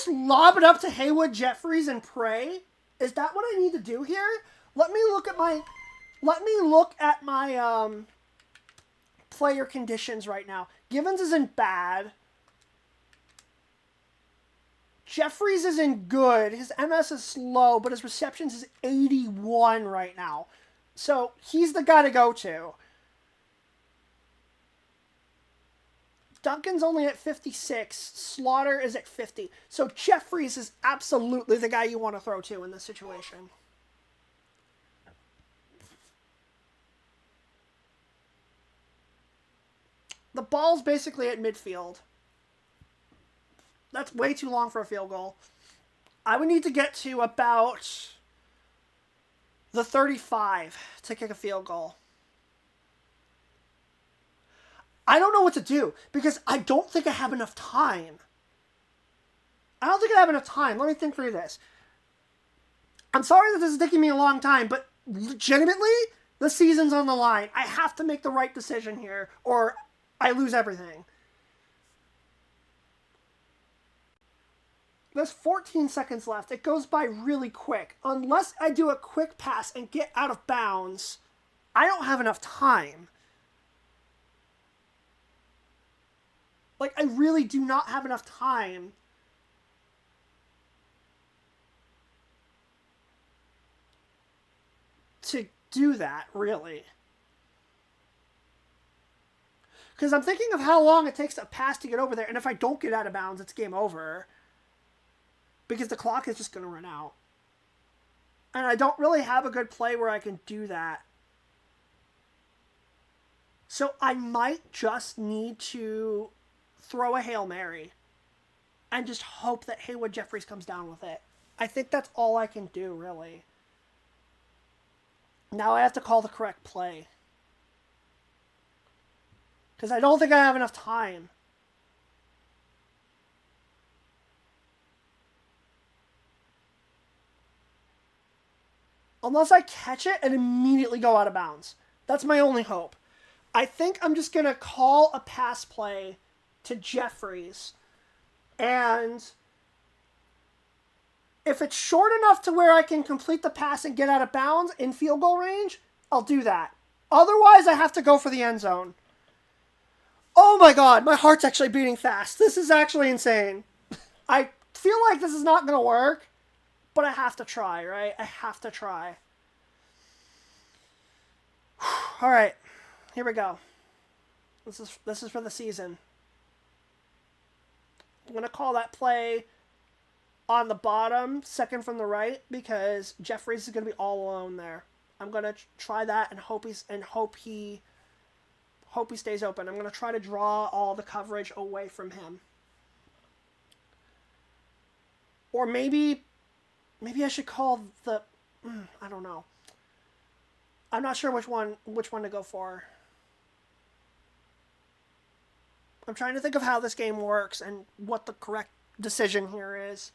lob it up to Haywood Jeffries and pray? Is that what I need to do here? Let me look at my player conditions right now. Givens isn't bad. Jeffries isn't good. His MS is slow, but his receptions is 81 right now. So he's the guy to go to. Duncan's only at 56. Slaughter is at 50. So Jeffries is absolutely the guy you want to throw to in this situation. The ball's basically at midfield. That's way too long for a field goal. I would need to get to about the 35 to kick a field goal. I don't know what to do because I don't think I have enough time. Let me think through this. I'm sorry that this is taking me a long time, but legitimately, the season's on the line. I have to make the right decision here or I lose everything. There's 14 seconds left. It goes by really quick. Unless I do a quick pass and get out of bounds, I don't have enough time. Like, I really do not have enough time to do that, really. Because I'm thinking of how long it takes a pass to get over there, and if I don't get out of bounds, it's game over. Because the clock is just going to run out. And I don't really have a good play where I can do that. So I might just need to throw a Hail Mary. And just hope that Haywood Jeffries comes down with it. I think that's all I can do, really. Now I have to call the correct play. Because I don't think I have enough time. Unless I catch it and immediately go out of bounds. That's my only hope. I think I'm just going to call a pass play to Jeffries. And if it's short enough to where I can complete the pass and get out of bounds in field goal range, I'll do that. Otherwise, I have to go for the end zone. Oh my god, my heart's actually beating fast. This is actually insane. I feel like this is not going to work. But I have to try, right? I have to try. All right, here we go. This is for the season. I'm going to call that play on the bottom, second from the right, because Jeffries is going to be all alone there. I'm gonna try that and hope he stays open. I'm gonna try to draw all the coverage away from him. Or maybe I should call the. I don't know. I'm not sure which one to go for. I'm trying to think of how this game works and what the correct decision here is.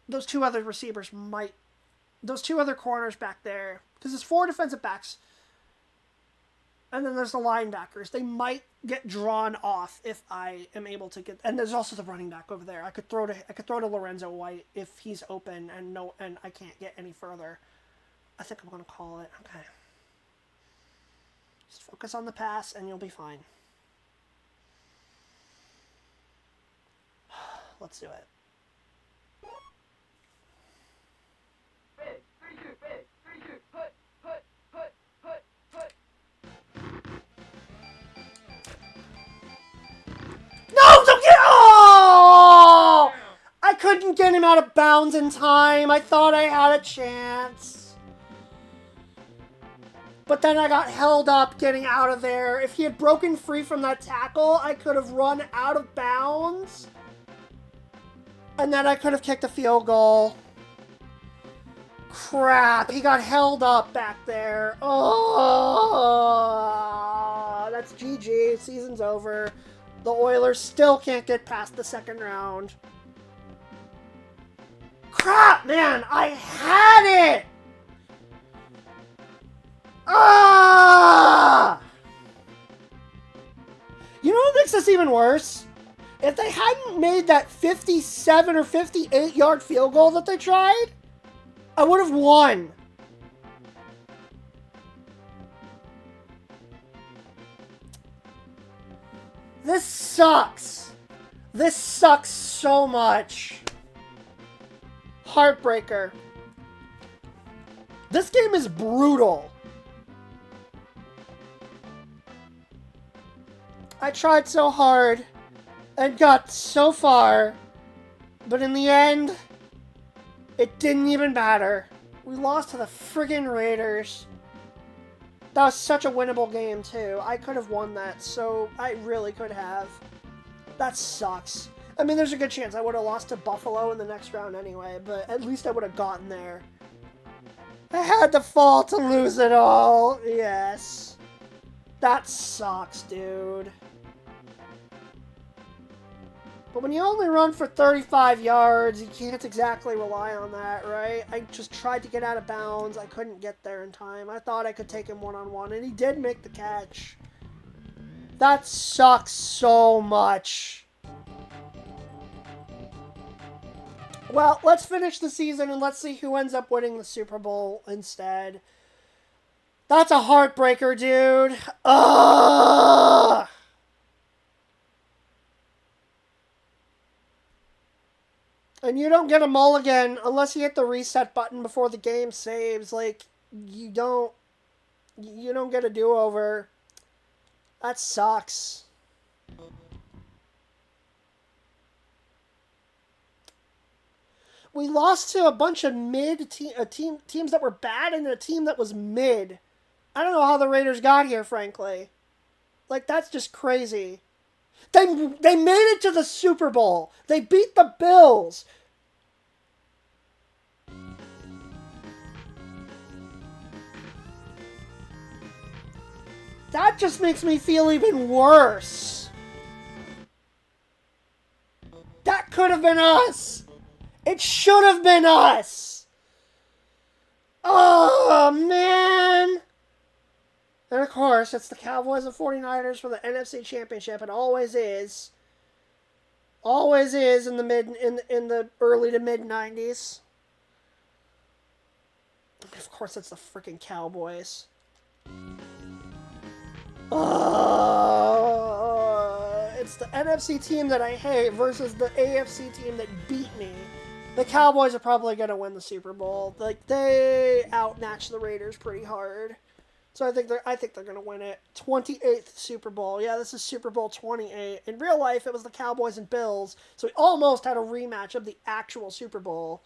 Those two other corners back there, because there's 4 defensive backs, and then there's the linebackers. They might get drawn off if I am able to get. And there's also the running back over there. I could throw to Lorenzo White if he's open and I can't get any further. I think I'm gonna call it. Okay. Just focus on the pass, and you'll be fine. Let's do it. No, don't get. Oh! I couldn't get him out of bounds in time. I thought I had a chance. But then I got held up getting out of there. If he had broken free from that tackle, I could have run out of bounds. And then I could have kicked a field goal. Crap, he got held up back there. Oh, that's GG. Season's over. The Oilers still can't get past the second round. Crap, man, I had it! Ah! You know what makes this even worse? If they hadn't made that 57 or 58 yard field goal that they tried, I would have won. This sucks. This sucks so much. Heartbreaker. This game is brutal. I tried so hard and got so far, but in the end, it didn't even matter. We lost to the friggin' Raiders. That was such a winnable game, too. I could have won that, so I really could have. That sucks. I mean, there's a good chance I would have lost to Buffalo in the next round anyway, but at least I would have gotten there. I had to fall to lose it all. Yes. That sucks, dude. But when you only run for 35 yards, you can't exactly rely on that, right? I just tried to get out of bounds. I couldn't get there in time. I thought I could take him one-on-one, and he did make the catch. That sucks so much. Well, let's finish the season, and let's see who ends up winning the Super Bowl instead. That's a heartbreaker, dude. Ugh! And you don't get a mulligan unless you hit the reset button before the game saves. Like, you don't get a do-over. That sucks. We lost to a bunch of teams that were bad and a team that was mid. I don't know how the Raiders got here, frankly. Like, that's just crazy. They made it to the Super Bowl. They beat the Bills. That just makes me feel even worse. That could have been us. It should have been us. Oh, man. And of course, it's the Cowboys and 49ers for the NFC Championship. It always is. Always is in the early to mid 90s. Of course, it's the freaking Cowboys. It's the NFC team that I hate versus the AFC team that beat me. The Cowboys are probably going to win the Super Bowl. Like, they outmatch the Raiders pretty hard. So I think they're gonna win it. 28th Super Bowl. Yeah, this is Super Bowl 28. In real life, it was the Cowboys and Bills, so we almost had a rematch of the actual Super Bowl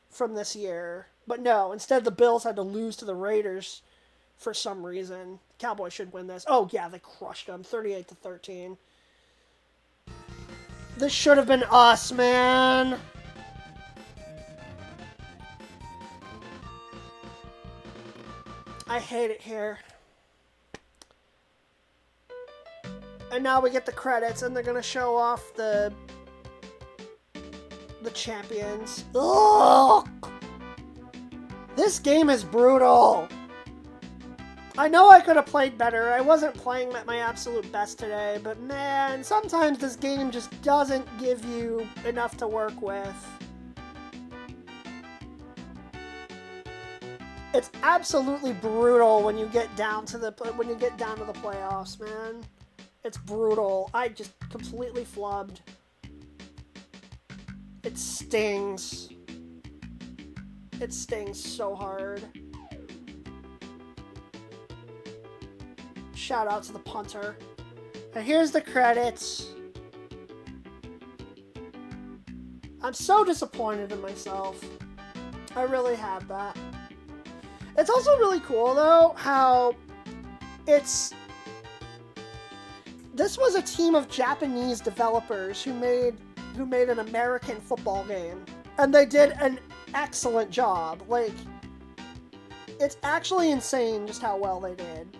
from this year. But no, instead the Bills had to lose to the Raiders for some reason. The Cowboys should win this. Oh yeah, they crushed them, 38-13. This should have been us, man. I hate it here. And now we get the credits, and they're gonna show off the champions. Ugh! This game is brutal. I know I could have played better. I wasn't playing at my absolute best today, but man, sometimes this game just doesn't give you enough to work with. It's absolutely brutal when you get down to the playoffs, man. It's brutal. I just completely flubbed. It stings. It stings so hard. Shout out to the punter. And here's the credits. I'm so disappointed in myself. I really had that. It's also really cool though how this was a team of Japanese developers who made an American football game, and they did an excellent job. Like, it's actually insane just how well they did.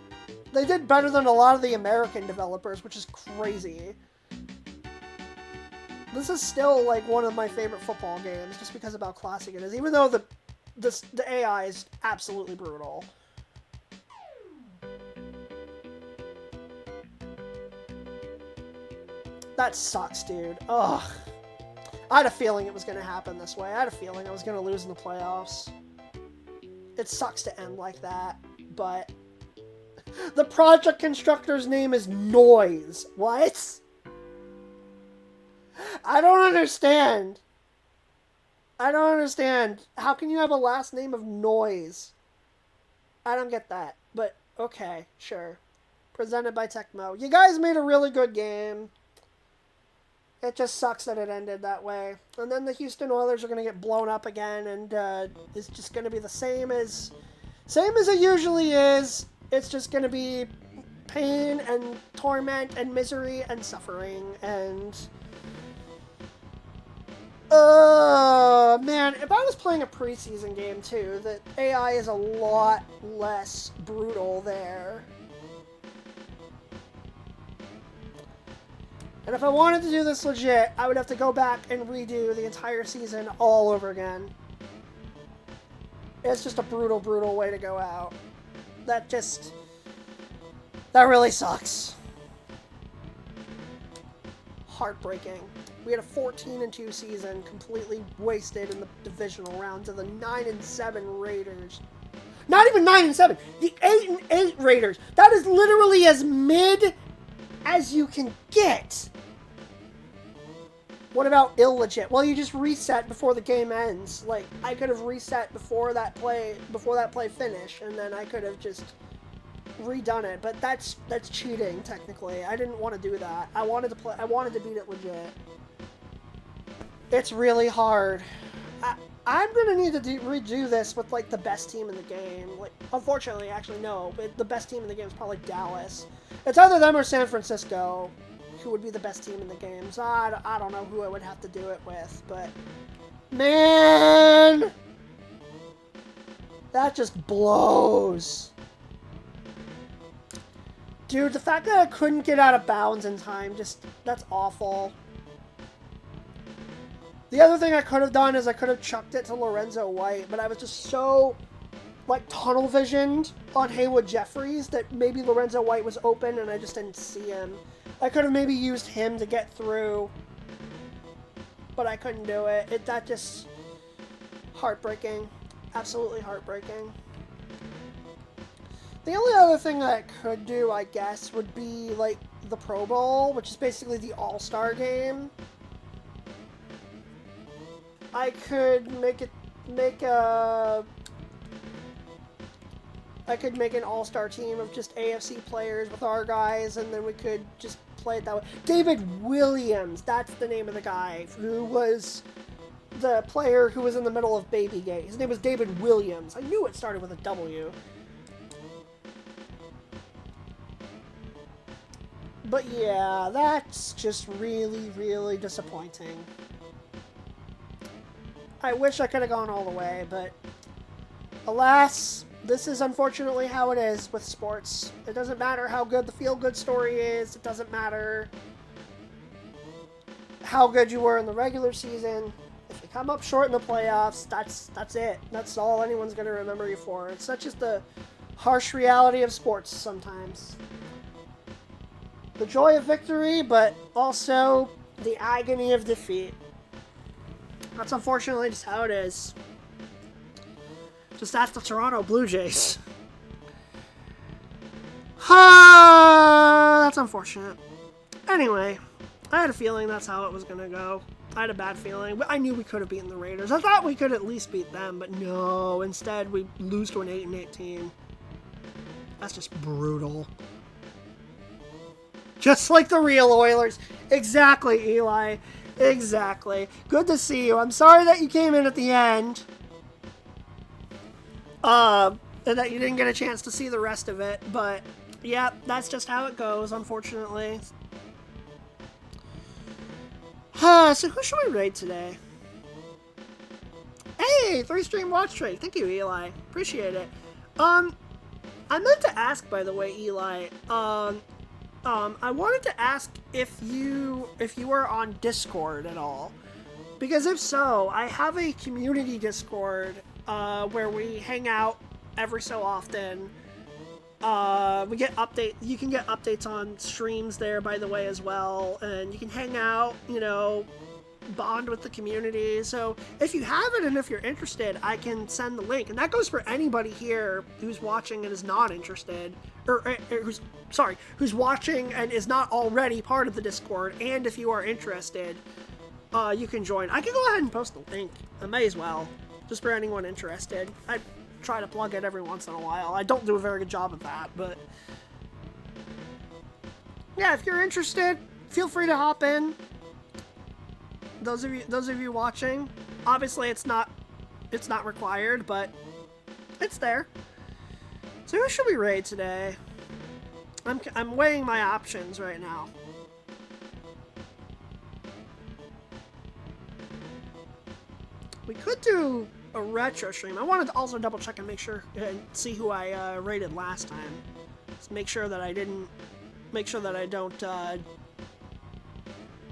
They did better than a lot of the American developers, which is crazy. This is still like one of my favorite football games just because of how classic it is, even though the AI is absolutely brutal. That sucks, dude. Ugh. I had a feeling it was going to happen this way. I had a feeling I was going to lose in the playoffs. It sucks to end like that, but the project constructor's name is Noise. What? I don't understand. I don't understand. How can you have a last name of Noise? I don't get that, but okay, sure. Presented by Tecmo. You guys made a really good game. It just sucks that it ended that way. And then the Houston Oilers are going to get blown up again, and it's just going to be the same as it usually is. It's just going to be pain and torment and misery and suffering and... man, if I was playing a preseason game too, the AI is a lot less brutal there. And if I wanted to do this legit, I would have to go back and redo the entire season all over again. It's just a brutal, brutal way to go out. That really sucks. Heartbreaking. We had a 14-2 season, completely wasted in the divisional round to the 9-7 Raiders. Not even 9-7, the 8-8 Raiders. That is literally as mid as you can get. What about illegit? Well, you just reset before the game ends. Like, I could have reset before that play finished, and then I could have just redone it. But that's cheating technically. I didn't want to do that. I wanted to beat it legit. It's really hard. I'm gonna need to redo this with like the best team in the game. Like, unfortunately, actually no, but the best team in the game is probably Dallas. It's either them or San Francisco, who would be the best team in the game. So I don't know who I would have to do it with, but man, that just blows. Dude, the fact that I couldn't get out of bounds in time, that's awful. The other thing I could have done is I could have chucked it to Lorenzo White, but I was just so, like, tunnel visioned on Haywood Jeffries that maybe Lorenzo White was open and I just didn't see him. I could have maybe used him to get through, but I couldn't do it. That just... heartbreaking. Absolutely heartbreaking. The only other thing that I could do, I guess, would be, like, the Pro Bowl, which is basically the All-Star game. I could make a I could make an all-star team of just AFC players with our guys, and then we could just play it that way. David Williams, that's the name of the guy who was the player who was in the middle of Babygate. His name was David Williams. I knew it started with a W. But yeah, that's just really, really disappointing. I wish I could have gone all the way, but alas, this is unfortunately how it is with sports. It doesn't matter how good the feel-good story is. It doesn't matter how good you were in the regular season. If you come up short in the playoffs, that's it. That's all anyone's going to remember you for. It's such as the harsh reality of sports sometimes. The joy of victory, but also the agony of defeat. That's unfortunately just how it is. Just ask the Toronto Blue Jays. That's unfortunate. Anyway, I had a feeling that's how it was going to go. I had a bad feeling, but I knew we could have beaten the Raiders. I thought we could at least beat them, but no. Instead, we lose to an 8-8 team. That's just brutal. Just like the real Oilers. Exactly, Eli. Exactly. Good to see you. I'm sorry that you came in at the end. And that you didn't get a chance to see the rest of it. But, yeah, that's just how it goes, unfortunately. So who should we raid today? Hey, 3-stream watch trade. Thank you, Eli. Appreciate it. I meant to ask, by the way, Eli, I wanted to ask if you were on Discord at all, because if so, I have a community Discord where we hang out every so often. We get you can get updates on streams there, by the way, as well, and you can hang out, bond with the community. So if you have it and if you're interested, I can send the link, and that goes for anybody here who's watching and is not interested, or who's watching and is not already part of the Discord. And if you are interested, you can join. I can go ahead and post the link. I may as well, just for anyone interested. I try to plug it every once in a while. I don't do a very good job of that, but yeah, if you're interested, feel free to hop in. Those of you watching, obviously it's not required, but it's there. So who should we raid today? I'm weighing my options right now. We could do a retro stream. I wanted to also double check and make sure and see who I rated last time. Just make sure that I don't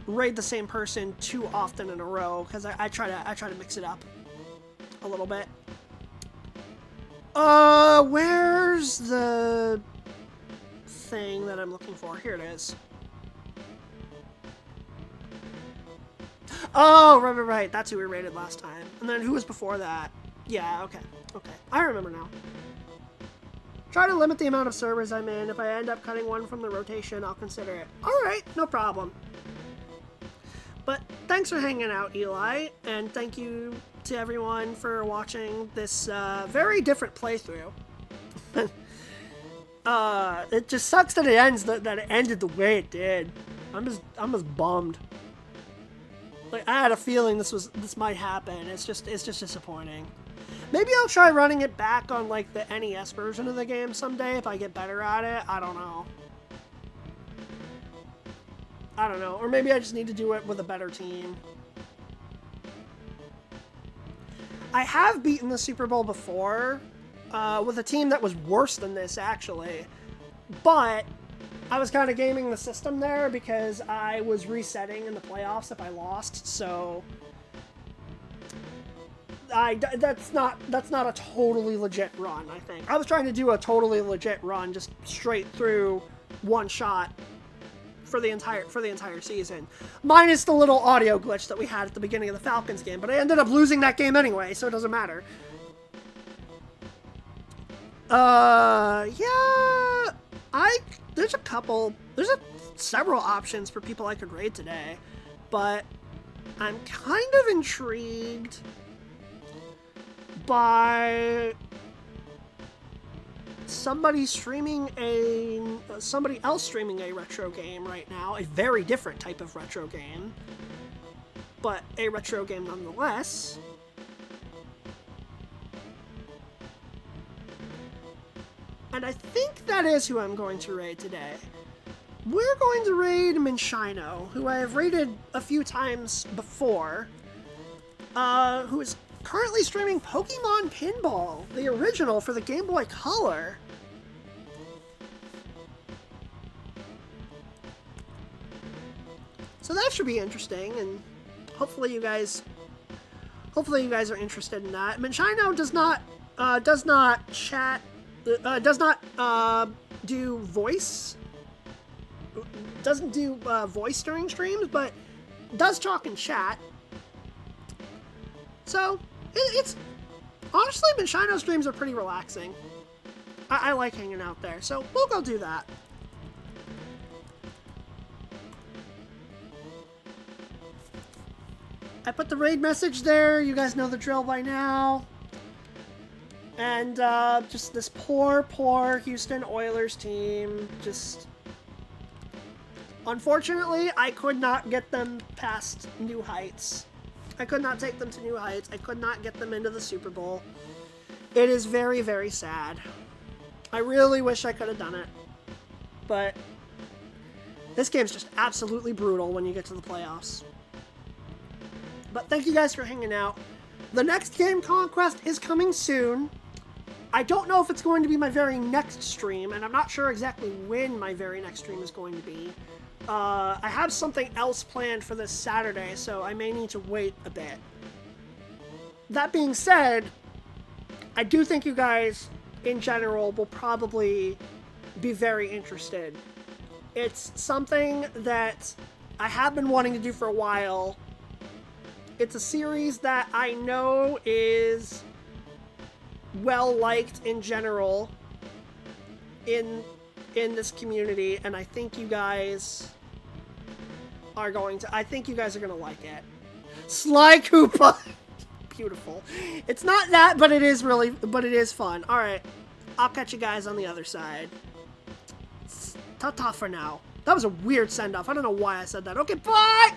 raid the same person too often in a row, because I try to mix it up a little bit. Where's the thing that I'm looking for? Here it is. Oh, right. That's who we rated last time. And then who was before that? Yeah, okay. I remember now. Try to limit the amount of servers I'm in. If I end up cutting one from the rotation, I'll consider it. Alright, no problem. But thanks for hanging out, Eli, and thank you to everyone for watching this very different playthrough. It just sucks that it ended the way it did. I'm just bummed. Like, I had a feeling this might happen. It's just disappointing. Maybe I'll try running it back on like the NES version of the game someday if I get better at it. I don't know. Or maybe I just need to do it with a better team. I have beaten the Super Bowl before, with a team that was worse than this, actually. But I was kind of gaming the system there because I was resetting in the playoffs if I lost, so that's not a totally legit run, I think. I was trying to do a totally legit run, just straight through one shot for the entire season, minus the little audio glitch that we had at the beginning of the Falcons game, but I ended up losing that game anyway, so it doesn't matter. Yeah, there's several options for people I could raid today, but I'm kind of intrigued by somebody else streaming a retro game right now, a very different type of retro game, but a retro game nonetheless. And I think that is who I'm going to raid today. We're going to raid Minshino, who I have raided a few times before, who is currently streaming Pokemon Pinball, the original for the Game Boy Color. So that should be interesting, and hopefully you guys are interested in that. Minshino does not chat, does not do voice. Doesn't do voice during streams, but does talk and chat. So, it's... Honestly, Minshino streams are pretty relaxing. I like hanging out there, so we'll go do that. I put the raid message there. You guys know the drill by now. And, just this poor Houston Oilers team. Just... Unfortunately, I could not get them past new heights. I could not take them to new heights. I could not get them into the Super Bowl. It is very, very sad. I really wish I could have done it. But this game's just absolutely brutal when you get to the playoffs. But thank you guys for hanging out. The next game, Conquest, is coming soon. I don't know if it's going to be my very next stream, and I'm not sure exactly when my very next stream is going to be. I have something else planned for this Saturday, so I may need to wait a bit. That being said, I do think you guys, in general, will probably be very interested. It's something that I have been wanting to do for a while. It's a series that I know is well-liked in general in this community, and I think you guys are going to like it. Sly Koopa! Beautiful. It's not that, but it is fun. Alright, I'll catch you guys on the other side. Ta-ta for now. That was a weird send-off. I don't know why I said that. Okay, bye!